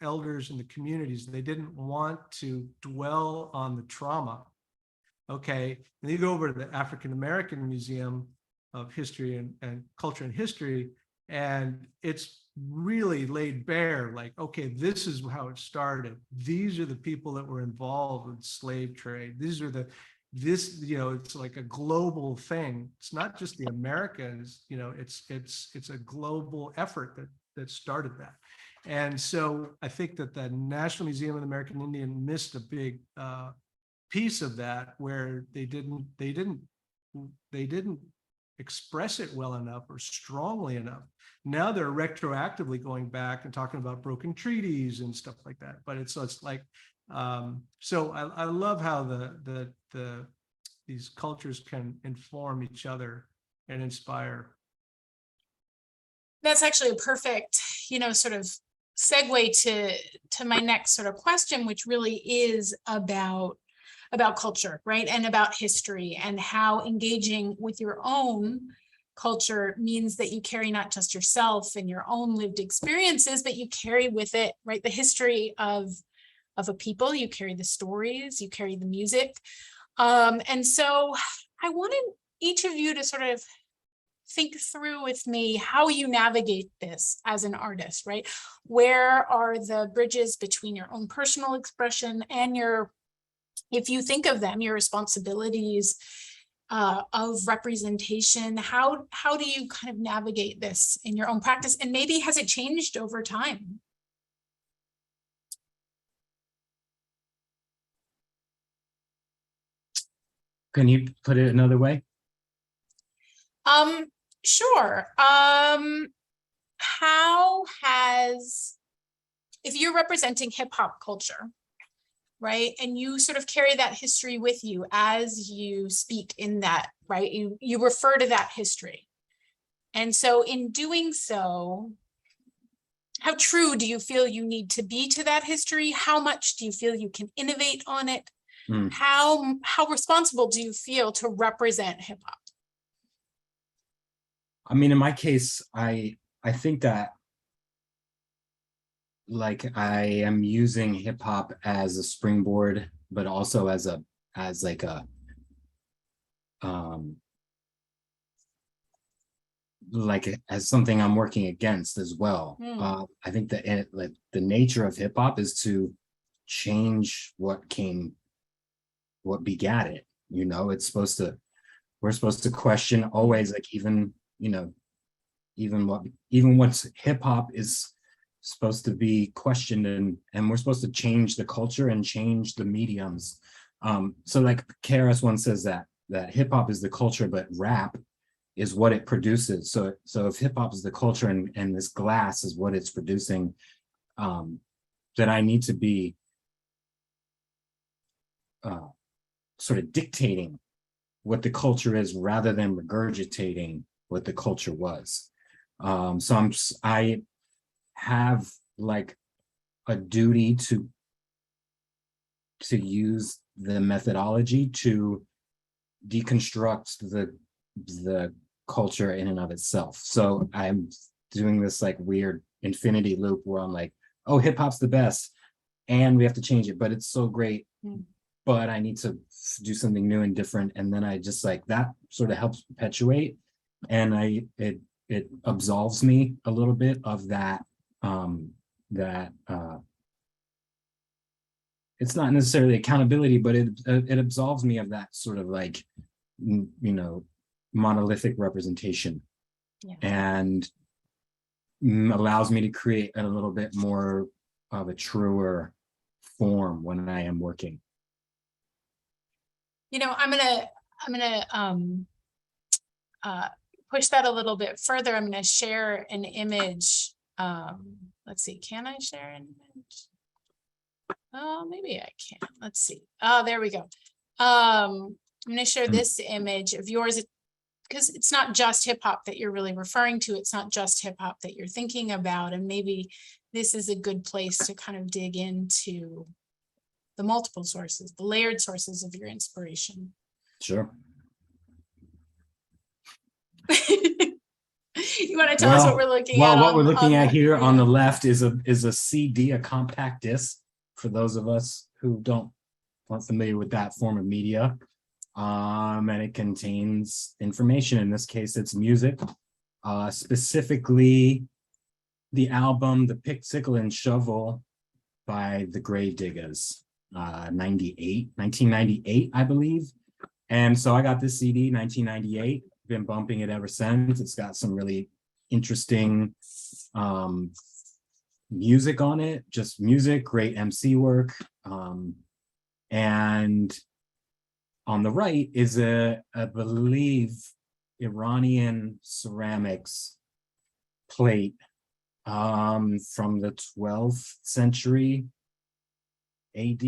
elders in the communities, they didn't want to dwell on the trauma. Okay, and you go over to the African American Museum of History and Culture and History, and it's really laid bare, like, okay, this is how it started. These are the people that were involved with slave trade. These are this, you know, it's like a global thing. It's not just the Americans, you know, it's a global effort that started that. And so I think that the National Museum of the American Indian missed a big piece of that, where they didn't express it well enough or strongly enough. Now they're retroactively going back and talking about broken treaties and stuff like that. But it's like, so I love how these cultures can inform each other and inspire. That's actually a perfect, you know, sort of segue to my next sort of question, which really is about culture, right? And about history, and how engaging with your own culture means that you carry not just yourself and your own lived experiences, but you carry with it, right, the history of a people. You carry the stories, you carry the music. And so I wanted each of you to sort of think through with me how you navigate this as an artist, right? Where are the bridges between your own personal expression and your, if you think of them, your responsibilities of representation? How do you kind of navigate this in your own practice? And maybe has it changed over time? Can you put it another way? Sure. How has, if you're representing hip hop culture, right, and you sort of carry that history with you as you speak in that, right, you refer to that history. And so in doing so, how true do you feel you need to be to that history? How much do you feel you can innovate on it? How responsible do you feel to represent hip hop? I mean, in my case, I think that, like, I am using hip hop as a springboard, but also as something I'm working against as well. I think that the nature of hip hop is to change what begat it. You know, we're supposed to question always, like, even, you know, even what's hip hop is supposed to be questioned, and we're supposed to change the culture and change the mediums. So like KRS One says that hip hop is the culture, but rap is what it produces. So if hip hop is the culture and this glass is what it's producing, that I need to be sort of dictating what the culture is rather than regurgitating what the culture was. So I have like a duty to use the methodology to deconstruct the culture in and of itself. So I'm doing this like weird infinity loop where I'm like, oh, hip hop's the best and we have to change it, but it's so great, but I need to do something new and different. And then I just like, that sort of helps perpetuate and it absolves me a little bit of that, it's not necessarily accountability, but it absolves me of that sort of like, monolithic representation. Yeah. And allows me to create a little bit more of a truer form when I am working. I'm gonna push that a little bit further. I'm gonna share an image. Let's see, can I share an image? Oh, maybe I can. Let's see. Oh, there we go. I'm gonna share this image of yours, because it's not just hip hop that you're really referring to. It's not just hip hop that you're thinking about. And maybe this is a good place to kind of dig into the multiple sources, the layered sources of your inspiration. Sure. You want to tell us what we're looking at? What we're looking at here on the yeah. left is a CD, a compact disc, for those of us who aren't familiar with that form of media. And it contains information. In this case, it's music, specifically the album The Pick, Sickle, and Shovel by the Grave Diggers, 1998, I believe. And so I got this CD, 1998, been bumping it ever since. It's got some really interesting music on it, just music, great MC work. And on the right is I believe, Iranian ceramics plate from the 12th century AD.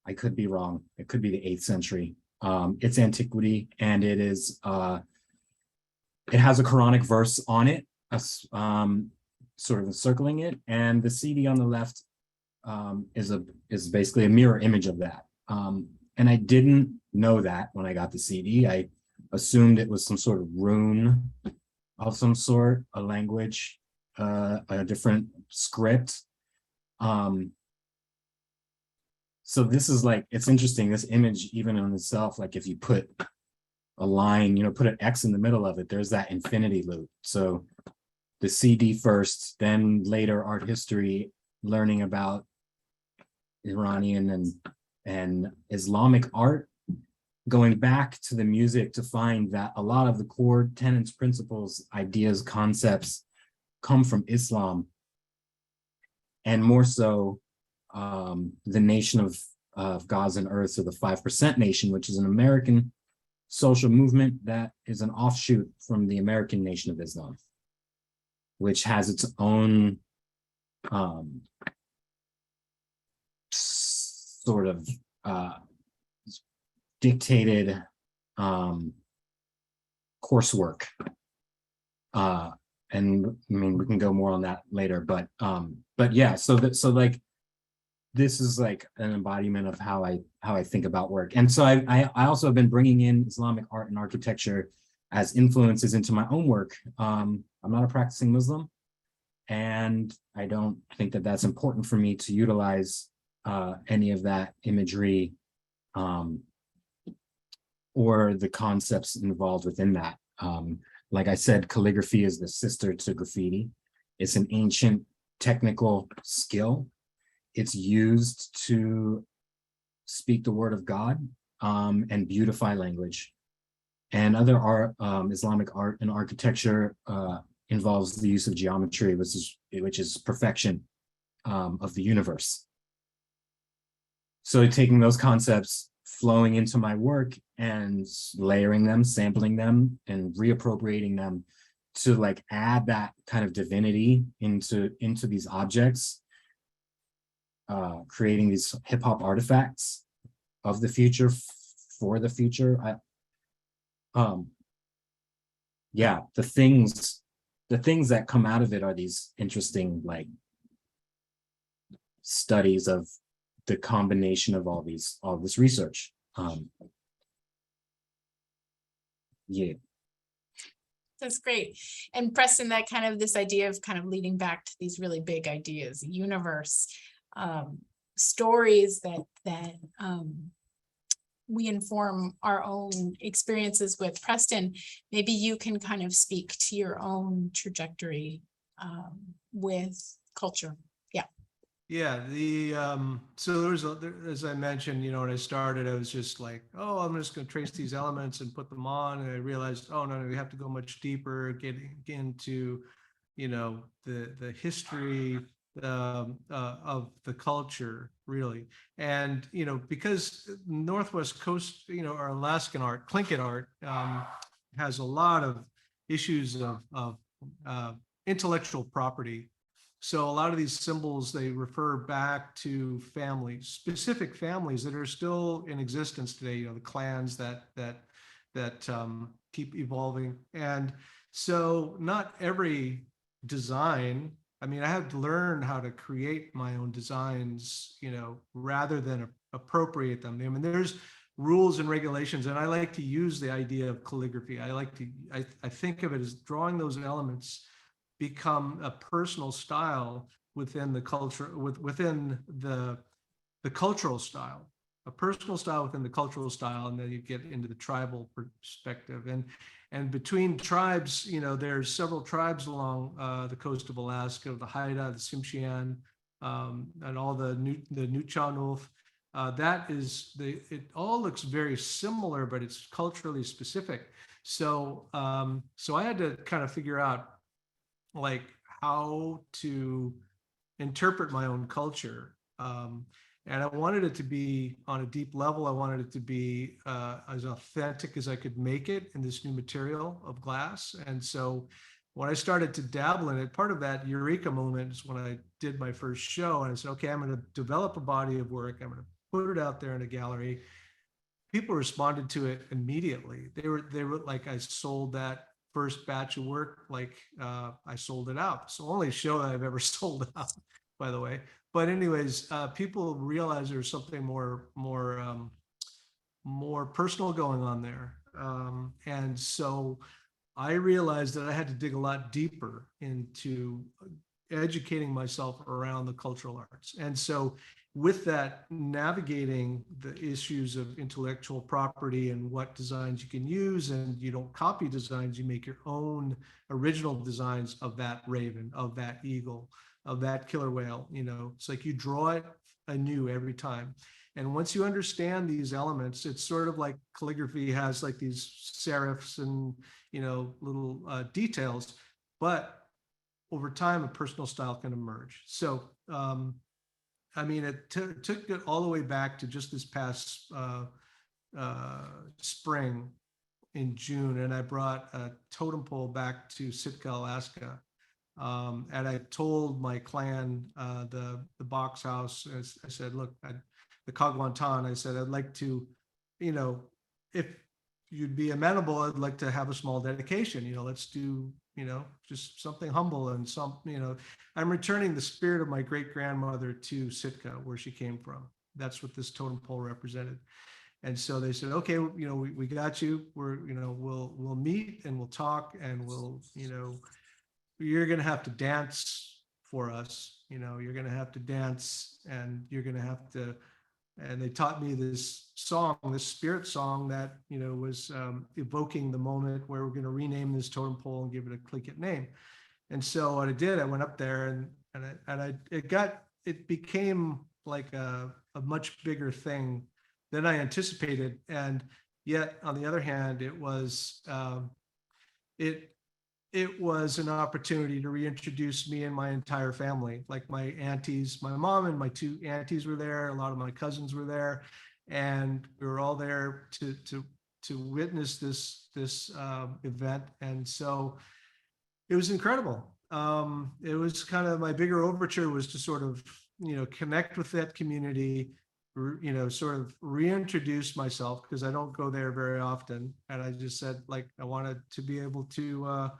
I could be wrong. It could be the 8th century. It's antiquity, and it is it has a Quranic verse on it, sort of encircling it, and the CD on the left is basically a mirror image of that. And I didn't know that when I got the CD. I assumed it was some sort of rune of some sort, a language, a different script. So this is like, it's interesting, this image even in itself, like if you put a line, put an X in the middle of it, there's that infinity loop. So the CD first, then later art history, learning about Iranian and Islamic art, going back to the music to find that a lot of the core tenets, principles, ideas, concepts come from Islam, and more so the nation of gods and earth, or the 5% Nation, which is an American social movement that is an offshoot from the American Nation of Islam, which has its own sort of dictated coursework. And I mean, we can go more on that later, but yeah, so like this is like an embodiment of how I think about work. And so I also have been bringing in Islamic art and architecture as influences into my own work. I'm not a practicing Muslim, and I don't think that that's important for me to utilize any of that imagery or the concepts involved within that. Like I said, calligraphy is the sister to graffiti. It's an ancient technical skill. It's used to speak the word of God and beautify language. And other art, Islamic art and architecture involves the use of geometry, which is perfection of the universe. So taking those concepts, flowing into my work and layering them, sampling them, and reappropriating them to like add that kind of divinity into these objects, creating these hip hop artifacts of the future for the future. Yeah, the things that come out of it are these interesting like studies of the combination of all this research. Yeah. That's great. And Preston, that kind of this idea of kind of leading back to these really big ideas, universe, stories that we inform our own experiences with Preston, maybe you can kind of speak to your own trajectory with culture. Yeah, so as I mentioned, when I started, I was just like, oh, I'm just going to trace these elements and put them on. And I realized, oh, no, we have to go much deeper, get into, the history of the culture, really. And, because Northwest Coast, our Alaskan art, Tlingit art, has a lot of issues of intellectual property. So a lot of these symbols, they refer back to families, specific families that are still in existence today, the clans that keep evolving. And so not every design, I mean, I had to learn how to create my own designs, rather than appropriate them. I mean, there's rules and regulations, and I like to use the idea of calligraphy. I think of it as drawing those elements become a personal style within the culture, within the cultural style, a personal style within the cultural style, and then you get into the tribal perspective. And between tribes, there's several tribes along the coast of Alaska, the Haida, the Tsimshian, and all the Nuu-chah-nulth. It all looks very similar, but it's culturally specific. So I had to kind of figure out like how to interpret my own culture. And I wanted it to be on a deep level. I wanted it to be as authentic as I could make it in this new material of glass. And so when I started to dabble in it, part of that eureka moment is when I did my first show, and I said, okay, I'm going to develop a body of work. I'm going to put it out there in a gallery. People responded to it immediately. They were like, I sold that first batch of work, like I sold it out. It's the only show that I've ever sold out, by the way. But anyways, people realize there's something more personal going on there. And so I realized that I had to dig a lot deeper into educating myself around the cultural arts. And so with that, navigating the issues of intellectual property and what designs you can use, and you don't copy designs, you make your own original designs of that raven, of that eagle, of that killer whale. It's like you draw it anew every time. And once you understand these elements, it's sort of like calligraphy has like these serifs and, little details, but over time, a personal style can emerge. So, I mean, it took it all the way back to just this past spring in June, and I brought a totem pole back to Sitka, Alaska. And I told my clan, the box house, I said, look, the Kagwantan, I said, I'd like to, if you'd be amenable, I'd like to have a small dedication, let's do, just something humble and I'm returning the spirit of my great grandmother to Sitka, where she came from. That's what this totem pole represented. And so they said, okay, we got you. We'll meet and we'll talk, and you're going to have to dance for us. You're going to have to dance, and you're going to have to, and they taught me this song, this spirit song that, was evoking the moment where we're going to rename this totem pole and give it a Tlingit name. And so what I did, I went up there it became like a much bigger thing than I anticipated. And yet, on the other hand, it was an opportunity to reintroduce me and my entire family. Like my aunties, my mom and my two aunties were there. A lot of my cousins were there, and we were all there to witness this event. And so it was incredible. It was kind of my bigger overture was to sort of, connect with that community, sort of reintroduce myself, because I don't go there very often. And I just said, like, I wanted to be able to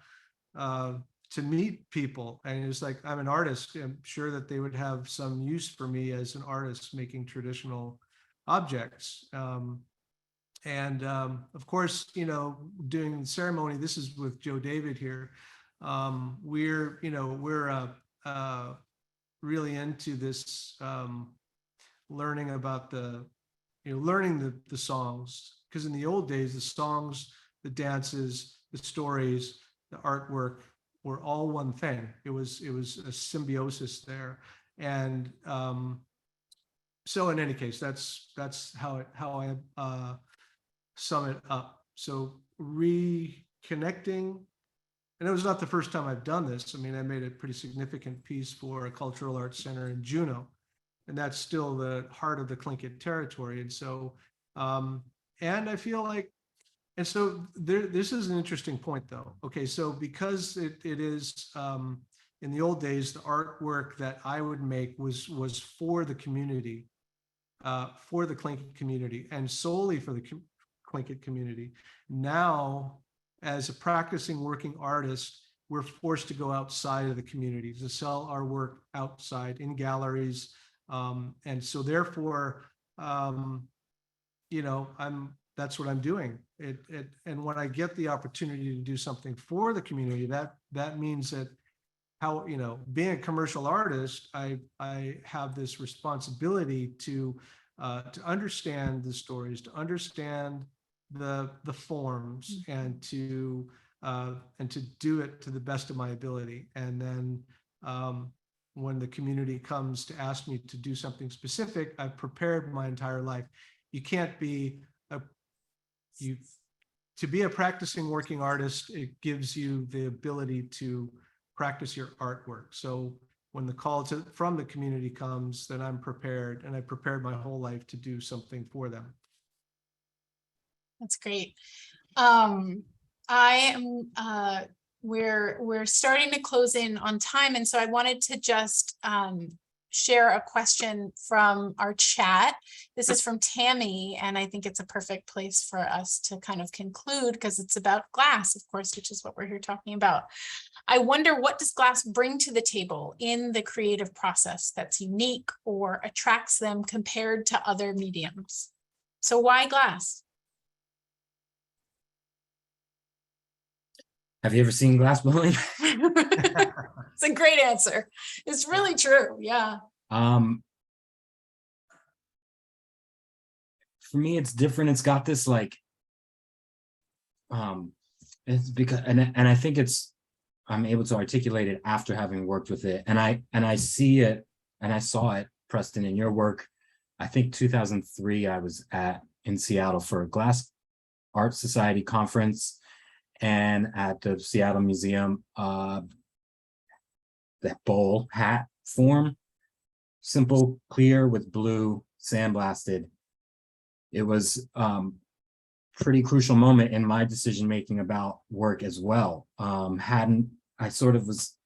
meet people. And it's like, I'm an artist. I'm sure that they would have some use for me as an artist making traditional objects. Of course, doing the ceremony, this is with Joe David here. We're really into this learning about the learning the songs, because in the old days, the songs, the dances, the stories, the artwork were all one thing. It was a symbiosis there. And so in any case, that's how I sum it up. So reconnecting, and it was not the first time I've done this. I mean, I made a pretty significant piece for a cultural arts center in Juneau, and that's still the heart of the Tlingit territory. And so, and I feel like, and so this is an interesting point though. Okay, so because it is, in the old days, the artwork that I would make was for the community, for the Tlingit community, and solely for the Tlingit community. Now, as a practicing working artist, we're forced to go outside of the community to sell our work outside in galleries. And so therefore, that's what I'm doing. And when I get the opportunity to do something for the community, that means that being a commercial artist, I have this responsibility to understand the stories, to understand the forms, and to do it to the best of my ability. And then when the community comes to ask me to do something specific, I've prepared my entire life. You can't be to be a practicing working artist. It gives you the ability to practice your artwork. So when the call from the community comes, then I'm prepared, and I prepared my whole life to do something for them. That's great. We're starting to close in on time, and so I wanted to just share a question from our chat. This is from Tammy, and I think it's a perfect place for us to kind of conclude, because it's about glass, of course, which is what we're here talking about. I wonder, what does glass bring to the table in the creative process that's unique or attracts them compared to other mediums? So why glass? Have you ever seen glass blowing? It's a great answer. It's really true. Yeah. For me, it's different. It's got this like, it's because, and I think I'm able to articulate it after having worked with it. And I see it, and I saw it, Preston, in your work. I think 2003, I was in Seattle for a Glass Art Society conference, and at the Seattle Museum, that bowl hat form, simple, clear with blue, sandblasted. It was pretty crucial moment in my decision making about work as well. I sort of was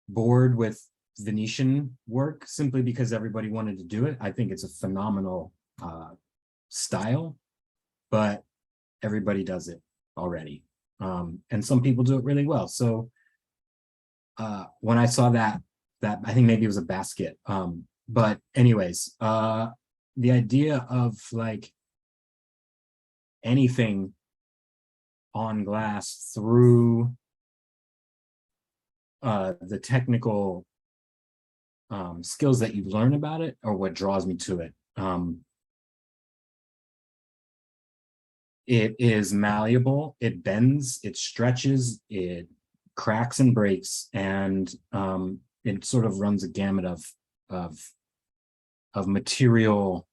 bored with Venetian work simply because everybody wanted to do it. I think it's a phenomenal style, but everybody does it already. And some people do it really well. So when I saw that I think maybe it was a basket. But anyways, the idea of like anything on glass through the technical skills that you learn about it are what draws me to it. It is malleable, it bends, it stretches, it cracks and breaks, and it sort of runs a gamut of material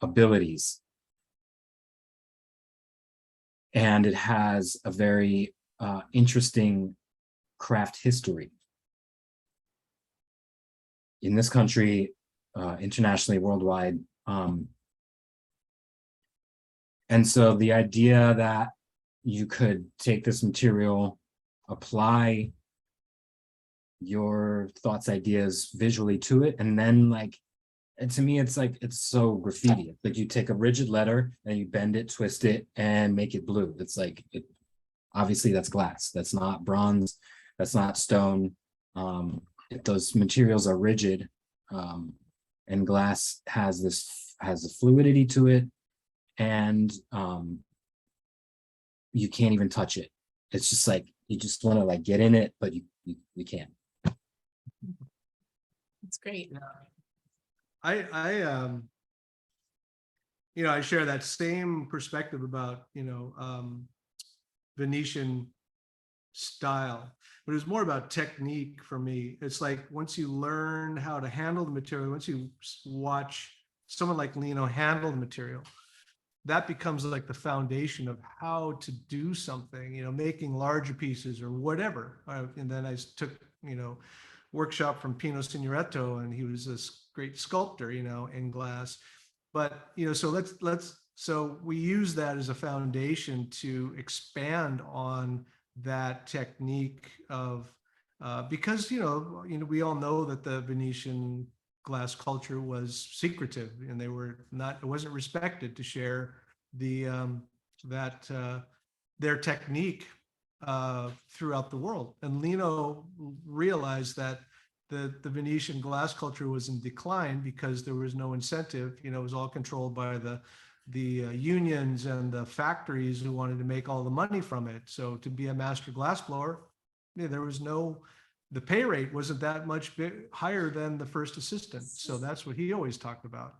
abilities. And it has a very interesting craft history. In this country, internationally, worldwide. And so the idea that you could take this material, apply your thoughts, ideas visually to it, and then like, and to me, it's like, it's so graffiti. It's like you take a rigid letter and you bend it, twist it, and make it blue. It's like, obviously that's glass. That's not bronze. That's not stone. Those materials are rigid, and glass has a fluidity to it, and you can't even touch it. It's just like, you just want to like get in it, but you can't. That's great. Yeah. I share that same perspective about, Venetian style, but it was more about technique for me. It's like once you learn how to handle the material, once you watch someone like Lino handle the material, that becomes like the foundation of how to do something, making larger pieces or whatever. And then I took, workshop from Pino Signoretto, and he was this great sculptor, in glass. But, so we use that as a foundation to expand on that technique of, because, we all know that the Venetian glass culture was secretive, and it wasn't respected to share their technique throughout the world. And Lino realized that the Venetian glass culture was in decline because there was no incentive. It was all controlled by the unions and the factories who wanted to make all the money from it. So to be a master glassblower, the pay rate wasn't that much higher than the first assistant. So that's what he always talked about.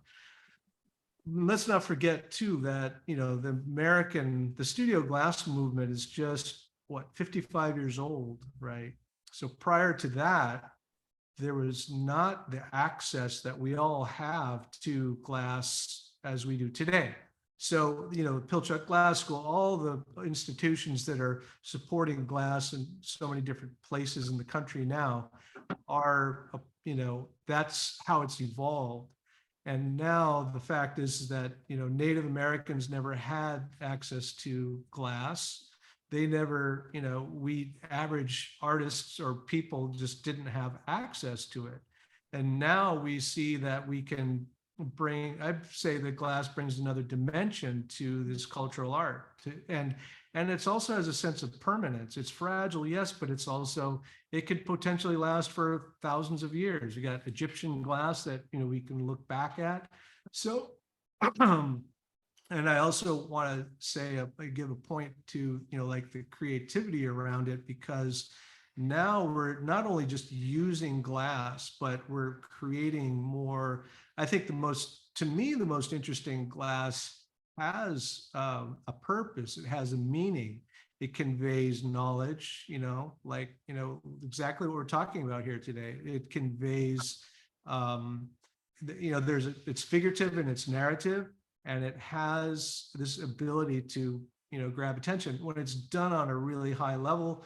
Let's not forget too that, the studio glass movement is just 55 years old, right? So prior to that, there was not the access that we all have to glass as we do today. So, Pilchuck Glass School, all the institutions that are supporting glass in so many different places in the country now are, that's how it's evolved. And now the fact is that, Native Americans never had access to glass. They never, we average artists or people just didn't have access to it. And now we see that we can I'd say that glass brings another dimension to this cultural art. And it's also has a sense of permanence. It's fragile, yes, but it's also, it could potentially last for thousands of years. You got Egyptian glass that, we can look back at. So, and I also want to say, give a point to, like the creativity around it, because now we're not only just using glass, but we're creating more. I think the most interesting glass has a purpose. It has a meaning. It conveys knowledge, exactly what we're talking about here today. It conveys, it's figurative and it's narrative, and it has this ability to, grab attention. When it's done on a really high level,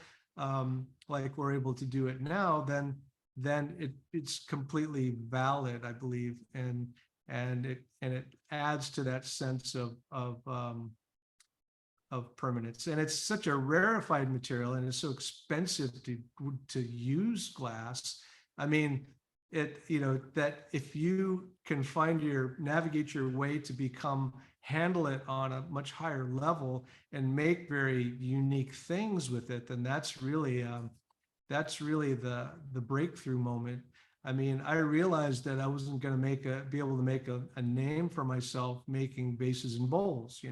like we're able to do it now, then it's completely valid, I believe, and it adds to that sense of permanence. And it's such a rarefied material, and it's so expensive to use glass. I mean, that if you can navigate your way to handle it on a much higher level and make very unique things with it, then that's really the breakthrough moment. I mean, I realized that I wasn't going to be able to make a name for myself making vases and bowls.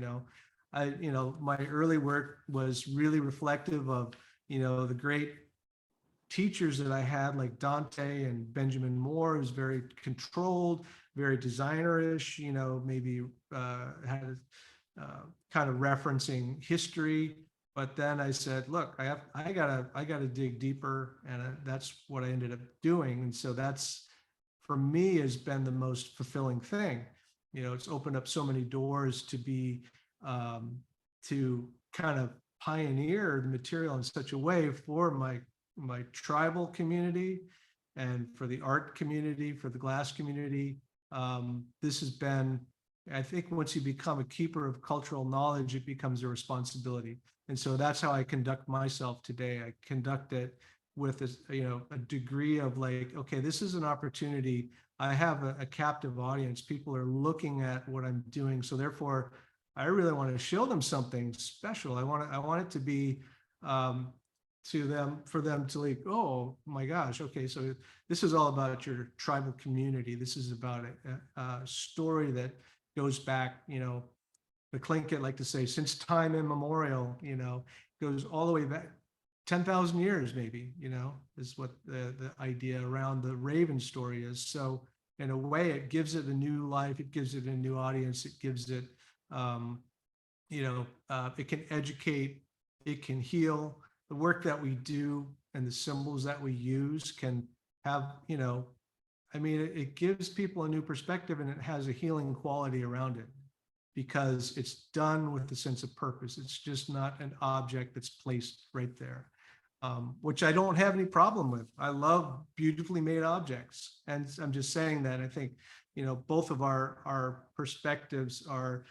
My early work was really reflective of, the great teachers that I had, like Dante and Benjamin Moore. It was very controlled, very designerish, maybe had kind of referencing history. But then I said, look, I gotta dig deeper, and that's what I ended up doing. And so that's, for me, has been the most fulfilling thing. It's opened up so many doors to be to kind of pioneer the material in such a way for my tribal community and for the art community, for the glass community. This has been, I think, once you become a keeper of cultural knowledge, it becomes a responsibility. And so that's how I conduct myself today. I conduct it with a degree of like, okay, this is an opportunity. I have a captive audience. People are looking at what I'm doing. So therefore, I really want to show them something special. I want it to be for them to like, oh my gosh, okay, so this is all about your tribal community. This is about a story that goes back, the Tlingit like to say, since time immemorial, goes all the way back 10,000 years, maybe, is what the idea around the Raven story is. So in a way, it gives it a new life. It gives it a new audience. It gives it, it can educate, it can heal. The work that we do and the symbols that we use can have, it gives people a new perspective, and it has a healing quality around it because it's done with a sense of purpose. It's just not an object that's placed right there, which I don't have any problem with. I love beautifully made objects. And I'm just saying that I think, both of our perspectives are,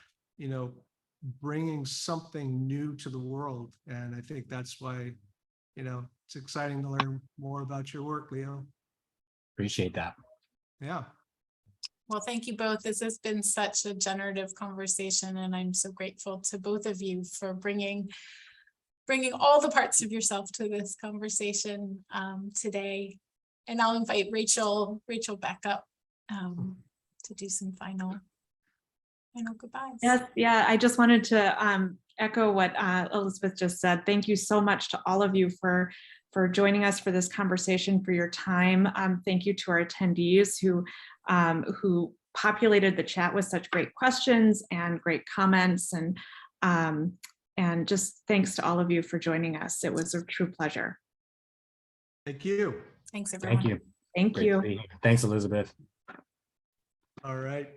bringing something new to the world. And I think that's why, it's exciting to learn more about your work, Leo. Appreciate that. Yeah. Well, thank you both. This has been such a generative conversation, and I'm so grateful to both of you for bringing all the parts of yourself to this conversation today. And I'll invite Rachel back up to do some final goodbyes. Yes, yeah, I just wanted to echo what Elizabeth just said. Thank you so much to all of you for joining us for this conversation, for your time. Thank you to our attendees who populated the chat with such great questions and great comments, and just thanks to all of you for joining us. It was a true pleasure. Thank you. Thanks, everyone. Thank you. Thank Great you. to be here. Thanks, Elizabeth. All right.